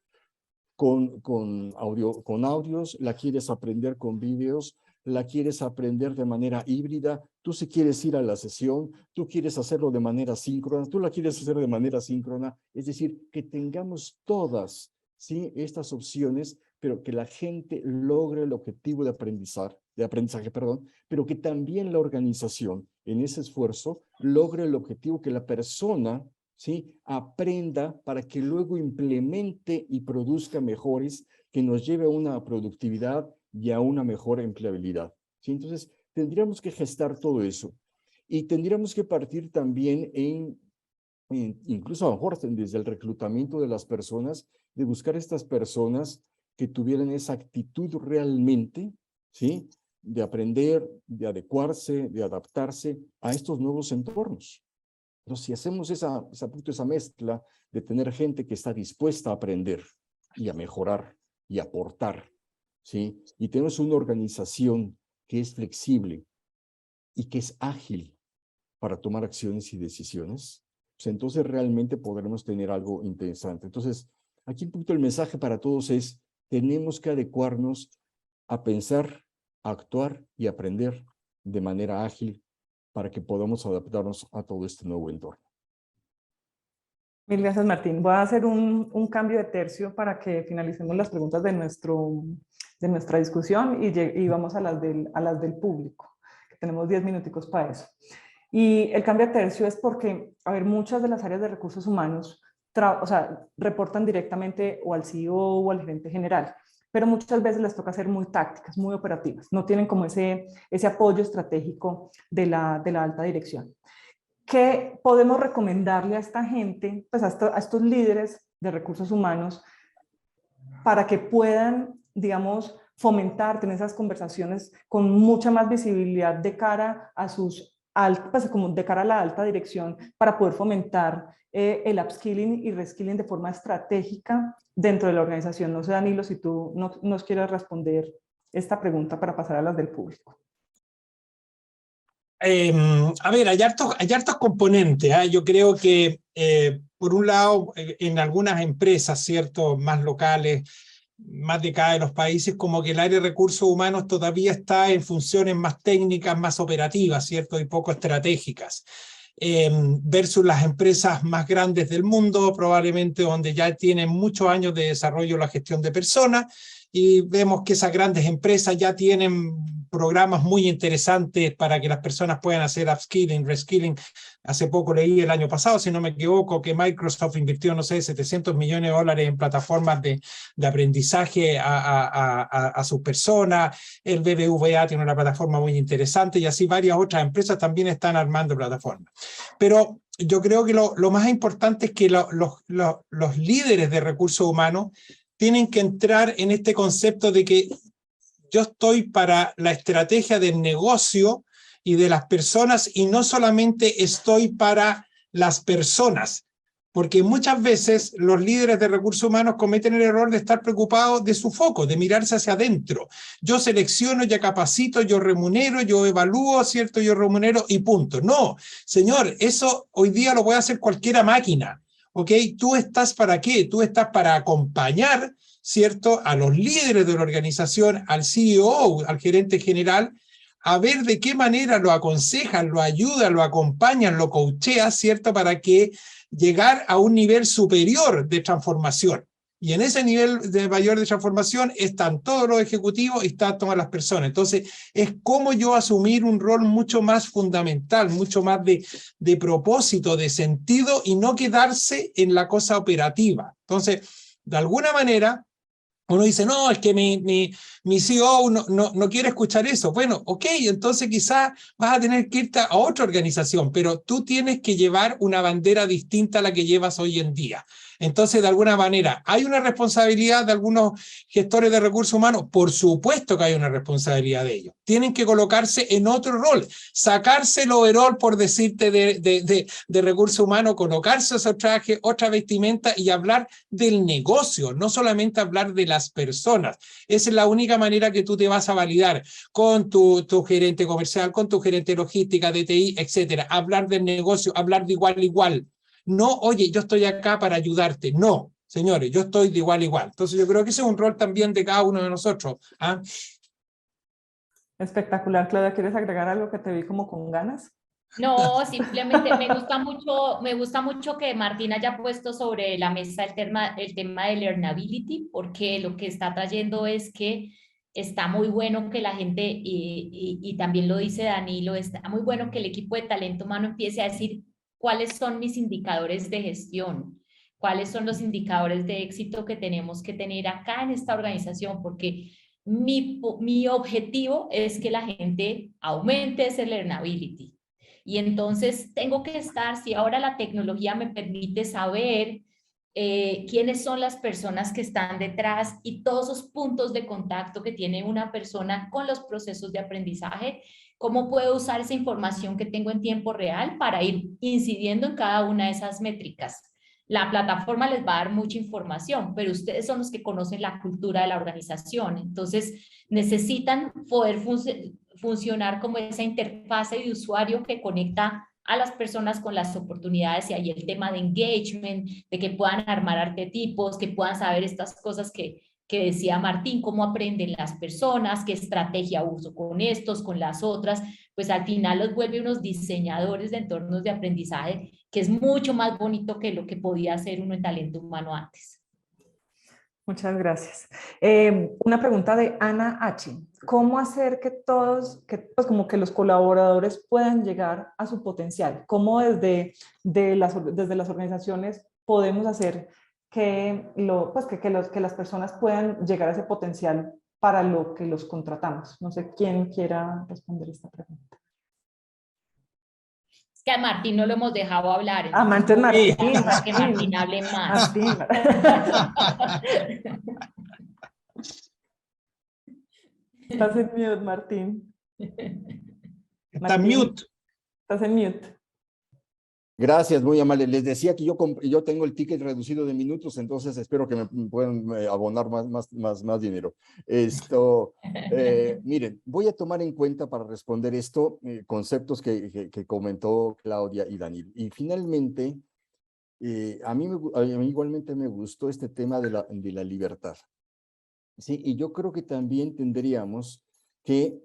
Con audios, la quieres aprender con vídeos, la quieres aprender de manera híbrida, tú si quieres ir a la sesión, tú quieres hacerlo de manera síncrona, tú la quieres hacer de manera síncrona, es decir, que tengamos todas, ¿sí? Estas opciones, pero que la gente logre el objetivo de aprendizaje, pero que también la organización en ese esfuerzo logre el objetivo que la persona, ¿sí? Aprenda para que luego implemente y produzca mejores que nos lleve a una productividad y a una mejor empleabilidad, ¿sí? Entonces, tendríamos que gestar todo eso y tendríamos que partir también incluso a lo mejor desde el reclutamiento de las personas, de buscar estas personas que tuvieran esa actitud realmente, ¿sí? De aprender, de adecuarse, de adaptarse a estos nuevos entornos. Pero si hacemos esa mezcla de tener gente que está dispuesta a aprender y a mejorar y a aportar, ¿sí? Y tenemos una organización que es flexible y que es ágil para tomar acciones y decisiones, pues entonces realmente podremos tener algo interesante. Entonces, aquí un poquito el mensaje para todos es, tenemos que adecuarnos a pensar, a actuar y aprender de manera ágil para que podamos adaptarnos a todo este nuevo entorno. Mil gracias, Martín. Voy a hacer un cambio de tercio para que finalicemos las preguntas de nuestra discusión y vamos a las del público, que tenemos 10 minuticos para eso. Y el cambio de tercio es porque, a ver, muchas de las áreas de recursos humanos o sea, reportan directamente o al CEO o al gerente general, pero muchas veces les toca ser muy tácticas, muy operativas, no tienen como ese apoyo estratégico de la alta dirección. ¿Qué podemos recomendarle a esta gente, pues a estos líderes de recursos humanos, para que puedan, digamos, fomentar, tener esas conversaciones con mucha más visibilidad de cara a pues como de cara a la alta dirección, para poder fomentar el upskilling y reskilling de forma estratégica dentro de la organización? No sé, Danilo, si tú nos quieres responder esta pregunta para pasar a las del público. A ver, hay hartos componentes. Yo creo que, por un lado, en algunas empresas, ¿cierto?, más locales, más de cada de los países, como que el área de recursos humanos todavía está en funciones más técnicas, más operativas, ¿cierto?, y poco estratégicas. Versus las empresas más grandes del mundo, probablemente donde ya tienen muchos años de desarrollo la gestión de personas, y vemos que esas grandes empresas ya tienen programas muy interesantes para que las personas puedan hacer upskilling, reskilling. Hace poco leí el año pasado, si no me equivoco, que Microsoft invirtió, no sé, $700 millones en plataformas de aprendizaje a sus personas. El BBVA tiene una plataforma muy interesante y así varias otras empresas también están armando plataformas. Pero yo creo que lo más importante es que los líderes de recursos humanos tienen que entrar en este concepto de que yo estoy para la estrategia del negocio y de las personas, y no solamente estoy para las personas, porque muchas veces los líderes de recursos humanos cometen el error de estar preocupados de su foco, de mirarse hacia adentro. Yo selecciono, yo capacito, yo remunero, yo evalúo, ¿cierto? Yo remunero y punto. No, señor, eso hoy día lo puede hacer cualquier máquina, ¿ok? ¿Tú estás para qué? Tú estás para acompañar, ¿cierto?, a los líderes de la organización, al CEO, al gerente general, a ver de qué manera lo aconsejan, lo ayudan, lo acompañan, lo coachean, ¿cierto?, para que llegar a un nivel superior de transformación. Y en ese nivel de mayor de transformación están todos los ejecutivos y están todas las personas. Entonces, es como yo asumir un rol mucho más fundamental, mucho más de propósito, de sentido, y no quedarse en la cosa operativa. Entonces, de alguna manera, uno dice, no, es que mi CEO no quiere escuchar eso. Bueno, ok, entonces quizás vas a tener que irte a otra organización, pero tú tienes que llevar una bandera distinta a la que llevas hoy en día. Entonces, de alguna manera, ¿hay una responsabilidad de algunos gestores de recursos humanos? Por supuesto que hay una responsabilidad de ellos. Tienen que colocarse en otro rol, sacarse el overall, por decirte, de recursos humanos, colocarse esos trajes, otra vestimenta y hablar del negocio, no solamente hablar de las personas. Esa es la única manera que tú te vas a validar con tu gerente comercial, con tu gerente logística, de TI, etcétera. Hablar del negocio, hablar de igual a igual. No, oye, yo estoy acá para ayudarte. No, señores, yo estoy de igual a igual. Entonces yo creo que ese es un rol también de cada uno de nosotros. ¿Ah? Espectacular. Claudia, ¿quieres agregar algo que te vi como con ganas? No, simplemente me gusta mucho que Martín haya puesto sobre la mesa el tema de learnability, porque lo que está trayendo es que está muy bueno que la gente, y también lo dice Danilo, está muy bueno que el equipo de talento humano empiece a decir cuáles son mis indicadores de gestión, cuáles son los indicadores de éxito que tenemos que tener acá en esta organización, porque mi objetivo es que la gente aumente ese learnability. Y entonces tengo que estar, si ahora la tecnología me permite saber quiénes son las personas que están detrás y todos esos puntos de contacto que tiene una persona con los procesos de aprendizaje, cómo puedo usar esa información que tengo en tiempo real para ir incidiendo en cada una de esas métricas. La plataforma les va a dar mucha información, pero ustedes son los que conocen la cultura de la organización. Entonces, necesitan poder funcionar como esa interfase de usuario que conecta a las personas con las oportunidades, y ahí el tema de engagement, de que puedan armar arquetipos, que puedan saber estas cosas que decía Martín, cómo aprenden las personas, qué estrategia uso con estos, con las otras, pues al final los vuelve unos diseñadores de entornos de aprendizaje, que es mucho más bonito que lo que podía hacer uno en talento humano antes. Muchas gracias. Una pregunta de Ana H. ¿Cómo hacer que todos, pues como que los colaboradores puedan llegar a su potencial? ¿Cómo desde las organizaciones podemos hacer que las personas puedan llegar a ese potencial para lo que los contratamos? No sé quién quiera responder esta pregunta. Es que a Martín no lo hemos dejado hablar. Entonces Martín, que Martín hable más. Estás en mute, Martín. Está mute. Estás en mute. Gracias, muy amable. Les decía que yo tengo el ticket reducido de minutos, entonces espero que me puedan abonar más dinero. Miren, voy a tomar en cuenta para responder esto conceptos que comentó Claudia y Daniel. Y finalmente, a mí igualmente me gustó este tema de la libertad. Sí, y yo creo que también tendríamos que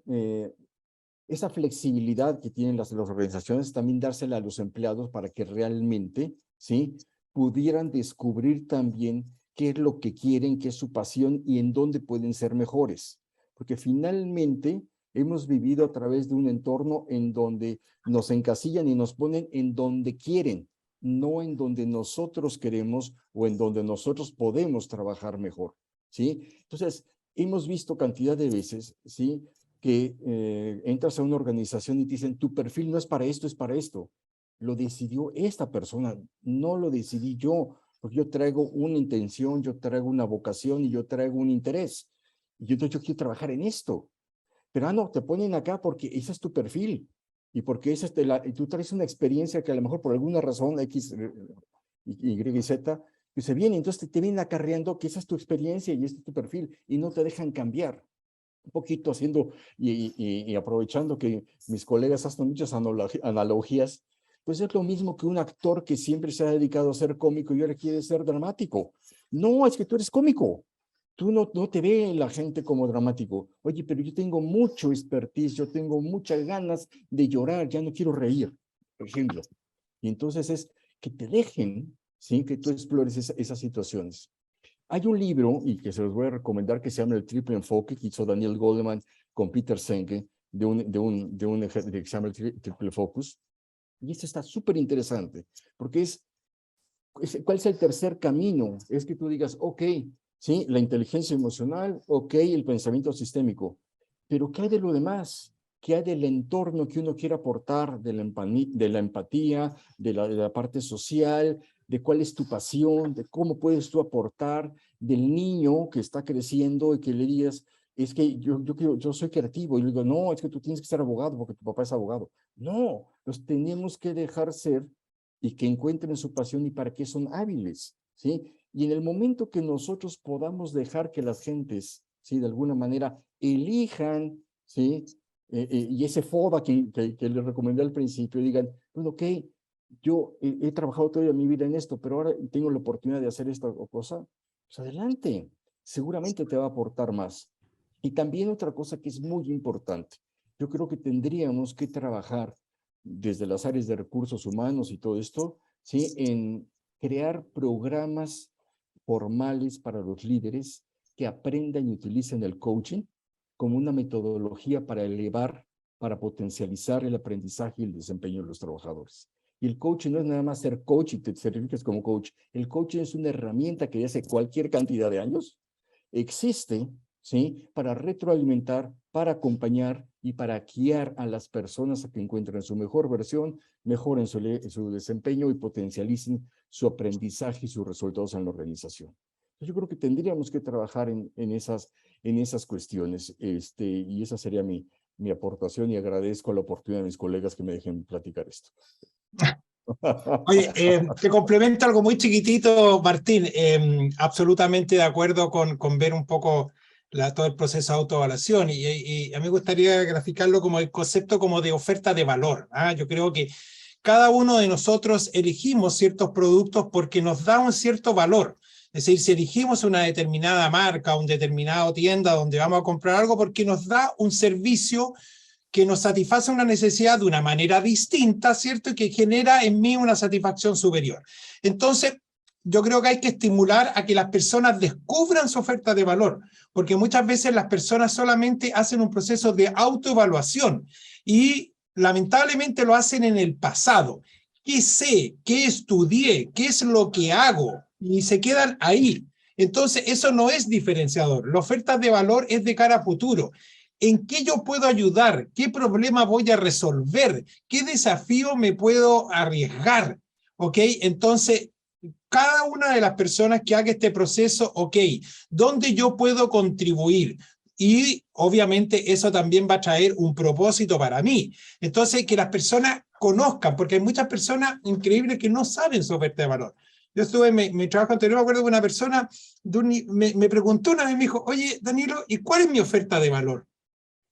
esa flexibilidad que tienen las organizaciones también dársela a los empleados para que realmente, ¿sí?, pudieran descubrir también qué es lo que quieren, qué es su pasión y en dónde pueden ser mejores. Porque finalmente hemos vivido a través de un entorno en donde nos encasillan y nos ponen en donde quieren, no en donde nosotros queremos o en donde nosotros podemos trabajar mejor, ¿sí? Entonces, hemos visto cantidad de veces, ¿sí?, que entras a una organización y te dicen, tu perfil no es para esto, es para esto. Lo decidió esta persona, no lo decidí yo, porque yo traigo una intención, yo traigo una vocación y yo traigo un interés. Y yo quiero trabajar en esto. Pero no, te ponen acá porque ese es tu perfil. Y porque y tú traes una experiencia que a lo mejor por alguna razón X, Y y Z, que se viene, entonces te vienen acarreando que esa es tu experiencia y este es tu perfil y no te dejan cambiar. Un poquito haciendo y aprovechando que mis colegas hacen muchas analogías, pues es lo mismo que un actor que siempre se ha dedicado a ser cómico y ahora quiere ser dramático. No, es que tú eres cómico. Tú no te ve la gente como dramático. Oye, pero yo tengo mucho expertise, yo tengo muchas ganas de llorar, ya no quiero reír, por ejemplo. Y entonces es que te dejen, ¿sí?, que tú explores esas situaciones. Hay un libro, y que se los voy a recomendar, que se llama El Triple Enfoque, que hizo Daniel Goleman con Peter Senge, que se llama el Triple Focus. Y esto está súper interesante, porque ¿cuál es el tercer camino? Es que tú digas, ok, sí, la inteligencia emocional, ok, el pensamiento sistémico, pero ¿qué hay de lo demás? ¿Qué hay del entorno que uno quiere aportar, de la empatía, de la parte social, de cuál es tu pasión, de cómo puedes tú aportar, del niño que está creciendo y que le digas, es que yo soy creativo, y le digo, no, es que tú tienes que ser abogado porque tu papá es abogado. No, los tenemos que dejar ser y que encuentren su pasión y para qué son hábiles, ¿sí? Y en el momento que nosotros podamos dejar que las gentes, ¿sí?, de alguna manera elijan, ¿sí?, y ese FODA que les recomendé al principio, digan, bueno, ok, yo he trabajado toda mi vida en esto, pero ahora tengo la oportunidad de hacer esta cosa, pues adelante, seguramente te va a aportar más. Y también otra cosa que es muy importante, yo creo que tendríamos que trabajar desde las áreas de recursos humanos y todo esto, ¿sí?, en crear programas formales para los líderes que aprendan y utilicen el coaching como una metodología para elevar, para potencializar el aprendizaje y el desempeño de los trabajadores. Y el coaching no es nada más ser coach y te certifiques como coach. El coaching es una herramienta que hace cualquier cantidad de años existe, ¿sí?, para retroalimentar, para acompañar y para guiar a las personas a que encuentren su mejor versión, mejoren su desempeño y potencialicen su aprendizaje y sus resultados en la organización. Yo creo que tendríamos que trabajar en esas cuestiones, y esa sería mi aportación, y agradezco la oportunidad de mis colegas que me dejen platicar esto. Oye, te complemento algo muy chiquitito, Martín. Absolutamente de acuerdo con ver un poco todo el proceso de autoevaluación, y a mí me gustaría graficarlo como el concepto como de oferta de valor. Yo creo que cada uno de nosotros elegimos ciertos productos porque nos da un cierto valor. Es decir, si elegimos una determinada marca, una determinada tienda donde vamos a comprar algo, porque nos da un servicio que nos satisface una necesidad de una manera distinta, ¿cierto? Y que genera en mí una satisfacción superior. Entonces, yo creo que hay que estimular a que las personas descubran su oferta de valor, porque muchas veces las personas solamente hacen un proceso de autoevaluación y lamentablemente lo hacen en el pasado. qué sé, qué estudié, qué es lo que hago, y se quedan ahí. Entonces, eso no es diferenciador. La oferta de valor es de cara a futuro. ¿En qué yo puedo ayudar? ¿Qué problema voy a resolver? ¿Qué desafío me puedo arriesgar? ¿Ok? Entonces, cada una de las personas que haga este proceso, ok, ¿dónde yo puedo contribuir? Y obviamente eso también va a traer un propósito para mí. Entonces, que las personas conozcan, porque hay muchas personas increíbles que no saben su oferta de valor. Yo estuve en mi trabajo anterior, me acuerdo de una persona, me preguntó una vez, me dijo, oye, Danilo, ¿y cuál es mi oferta de valor?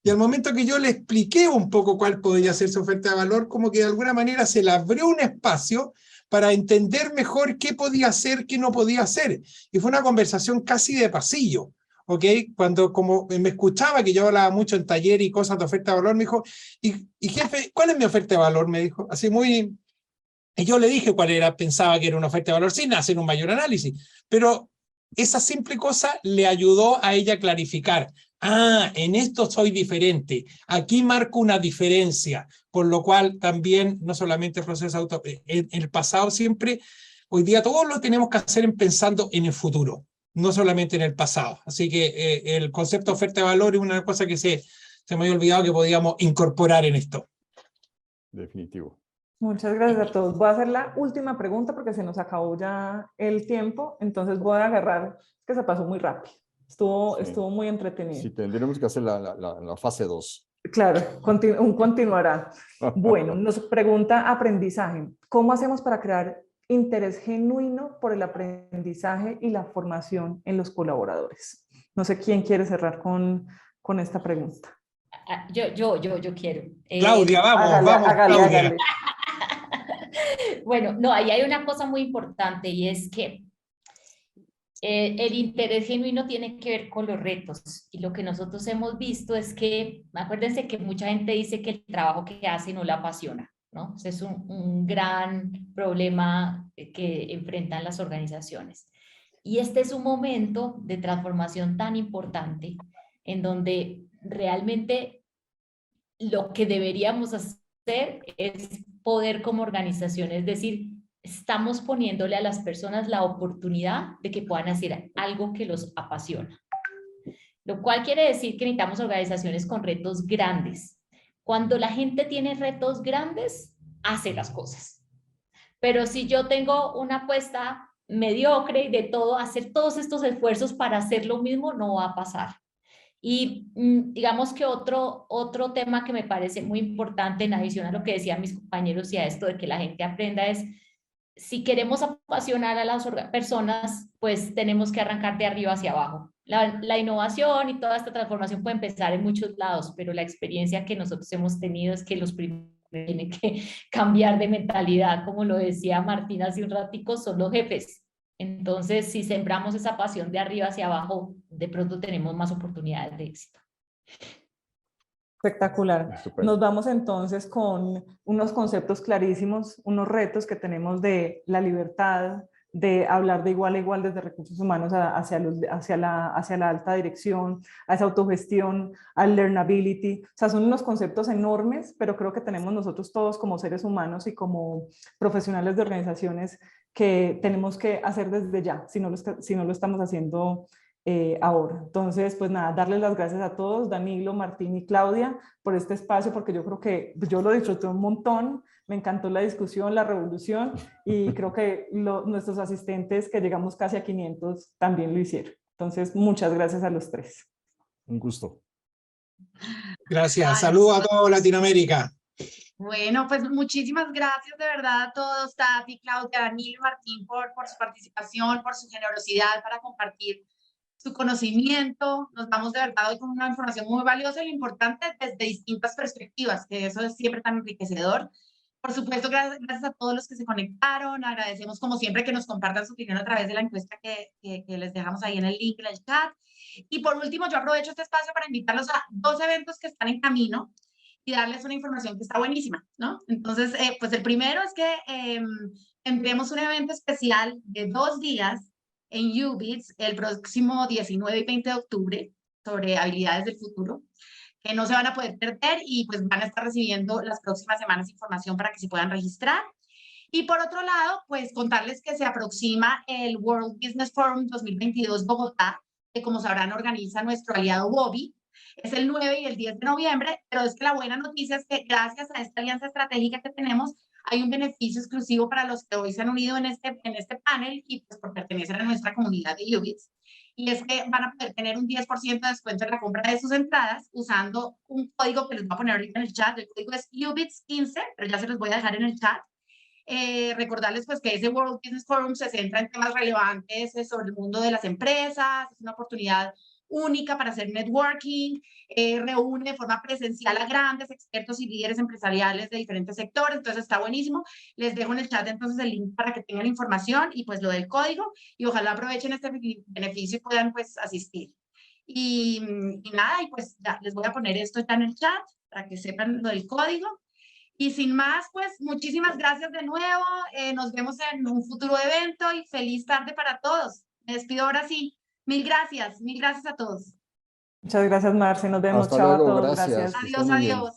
Y al momento que yo le expliqué un poco cuál podría ser su oferta de valor, como que de alguna manera se le abrió un espacio para entender mejor qué podía hacer, qué no podía hacer. Y fue una conversación casi de pasillo, ¿ok? Cuando como me escuchaba, que yo hablaba mucho en taller y cosas de oferta de valor, me dijo, y jefe, ¿cuál es mi oferta de valor? Me dijo, así muy... Y yo le dije cuál era, pensaba que era una oferta de valor sin hacer un mayor análisis, pero esa simple cosa le ayudó a ella a clarificar. Ah, en esto soy diferente, aquí marco una diferencia, por lo cual también, no solamente el proceso auto, en el pasado siempre, hoy día todos lo tenemos que hacer pensando en el futuro, no solamente en el pasado. Así que el concepto de oferta de valor es una cosa que se me había olvidado que podíamos incorporar en esto. Definitivo. Muchas gracias a todos. Voy a hacer la última pregunta porque se nos acabó ya el tiempo, entonces voy a agarrar, que se pasó muy rápido. Estuvo muy entretenido. Sí, tendremos que hacer la fase 2. Claro, continuará. Bueno, nos pregunta aprendizaje. ¿Cómo hacemos para crear interés genuino por el aprendizaje y la formación en los colaboradores? No sé quién quiere cerrar con esta pregunta. Yo quiero. Claudia, vamos, hágale, Claudia. hágale. Bueno, no, ahí hay una cosa muy importante y es que el interés genuino tiene que ver con los retos y lo que nosotros hemos visto es que, acuérdense que mucha gente dice que el trabajo que hace no la apasiona, ¿no? Ese es un gran problema que enfrentan las organizaciones. Y este es un momento de transformación tan importante en donde realmente lo que deberíamos hacer es poder como organización, es decir, estamos poniéndole a las personas la oportunidad de que puedan hacer algo que los apasiona. Lo cual quiere decir que necesitamos organizaciones con retos grandes. Cuando la gente tiene retos grandes, hace las cosas. Pero si yo tengo una apuesta mediocre y de todo, hacer todos estos esfuerzos para hacer lo mismo no va a pasar. Y digamos que otro tema que me parece muy importante en adición a lo que decían mis compañeros y a esto de que la gente aprenda es, si queremos apasionar a las personas, pues tenemos que arrancar de arriba hacia abajo. La innovación y toda esta transformación puede empezar en muchos lados, pero la experiencia que nosotros hemos tenido es que los primeros tienen que cambiar de mentalidad, como lo decía Martín hace un ratico, son los jefes. Entonces, si sembramos esa pasión de arriba hacia abajo, de pronto tenemos más oportunidades de éxito. Espectacular. Estupendo. Nos vamos entonces con unos conceptos clarísimos, unos retos que tenemos de la libertad, de hablar de igual a igual desde recursos humanos hacia la alta dirección, a esa autogestión, al learnability. O sea, son unos conceptos enormes, pero creo que tenemos nosotros todos como seres humanos y como profesionales de organizaciones que tenemos que hacer desde ya, si no lo estamos haciendo ahora. Entonces, pues nada, darles las gracias a todos, Danilo, Martín y Claudia, por este espacio, porque yo creo que yo lo disfruté un montón, me encantó la discusión, la revolución, y creo que nuestros asistentes, que llegamos casi a 500, también lo hicieron. Entonces, muchas gracias a los tres. Un gusto. Gracias. Saludos a toda Latinoamérica. Bueno, pues muchísimas gracias de verdad a todos, Tati, Claudia, Danilo, Martín, por su participación, por su generosidad para compartir su conocimiento. Nos vamos de verdad hoy con una información muy valiosa y lo importante desde distintas perspectivas, que eso es siempre tan enriquecedor. Por supuesto, gracias a todos los que se conectaron. Agradecemos como siempre que nos compartan su opinión a través de la encuesta que les dejamos ahí en el link, en el chat. Y por último, yo aprovecho este espacio para invitarlos a 2 eventos que están en camino y darles una información que está buenísima, ¿no? Entonces, pues el primero es que tendremos un evento especial de 2 días en UBITS el próximo 19 y 20 de octubre sobre habilidades del futuro, que no se van a poder perder y pues van a estar recibiendo las próximas semanas información para que se puedan registrar. Y por otro lado, pues contarles que se aproxima el World Business Forum 2022 Bogotá, que como sabrán organiza nuestro aliado Bobby. Es el 9 y el 10 de noviembre, pero es que la buena noticia es que gracias a esta alianza estratégica que tenemos, hay un beneficio exclusivo para los que hoy se han unido en este panel y pues por pertenecer a nuestra comunidad de UBITS. Y es que van a poder tener un 10% de descuento en la compra de sus entradas usando un código que les voy a poner ahorita en el chat. El código es UBITS15, pero ya se los voy a dejar en el chat. Recordarles pues que ese World Business Forum se centra en temas relevantes sobre el mundo de las empresas, es una oportunidad única para hacer networking, reúne de forma presencial a grandes expertos y líderes empresariales de diferentes sectores, entonces está buenísimo. Les dejo en el chat entonces el link para que tengan información y pues lo del código y ojalá aprovechen este beneficio y puedan pues asistir. Y nada, y pues ya les voy a poner esto está en el chat para que sepan lo del código. Y sin más, pues muchísimas gracias de nuevo. Nos vemos en un futuro evento y feliz tarde para todos. Me despido ahora sí. Mil gracias a todos. Muchas gracias, Marce. Nos vemos. Hasta Chao a luego, todos. gracias. Gracias. Que estén Adiós, muy bien. adiós.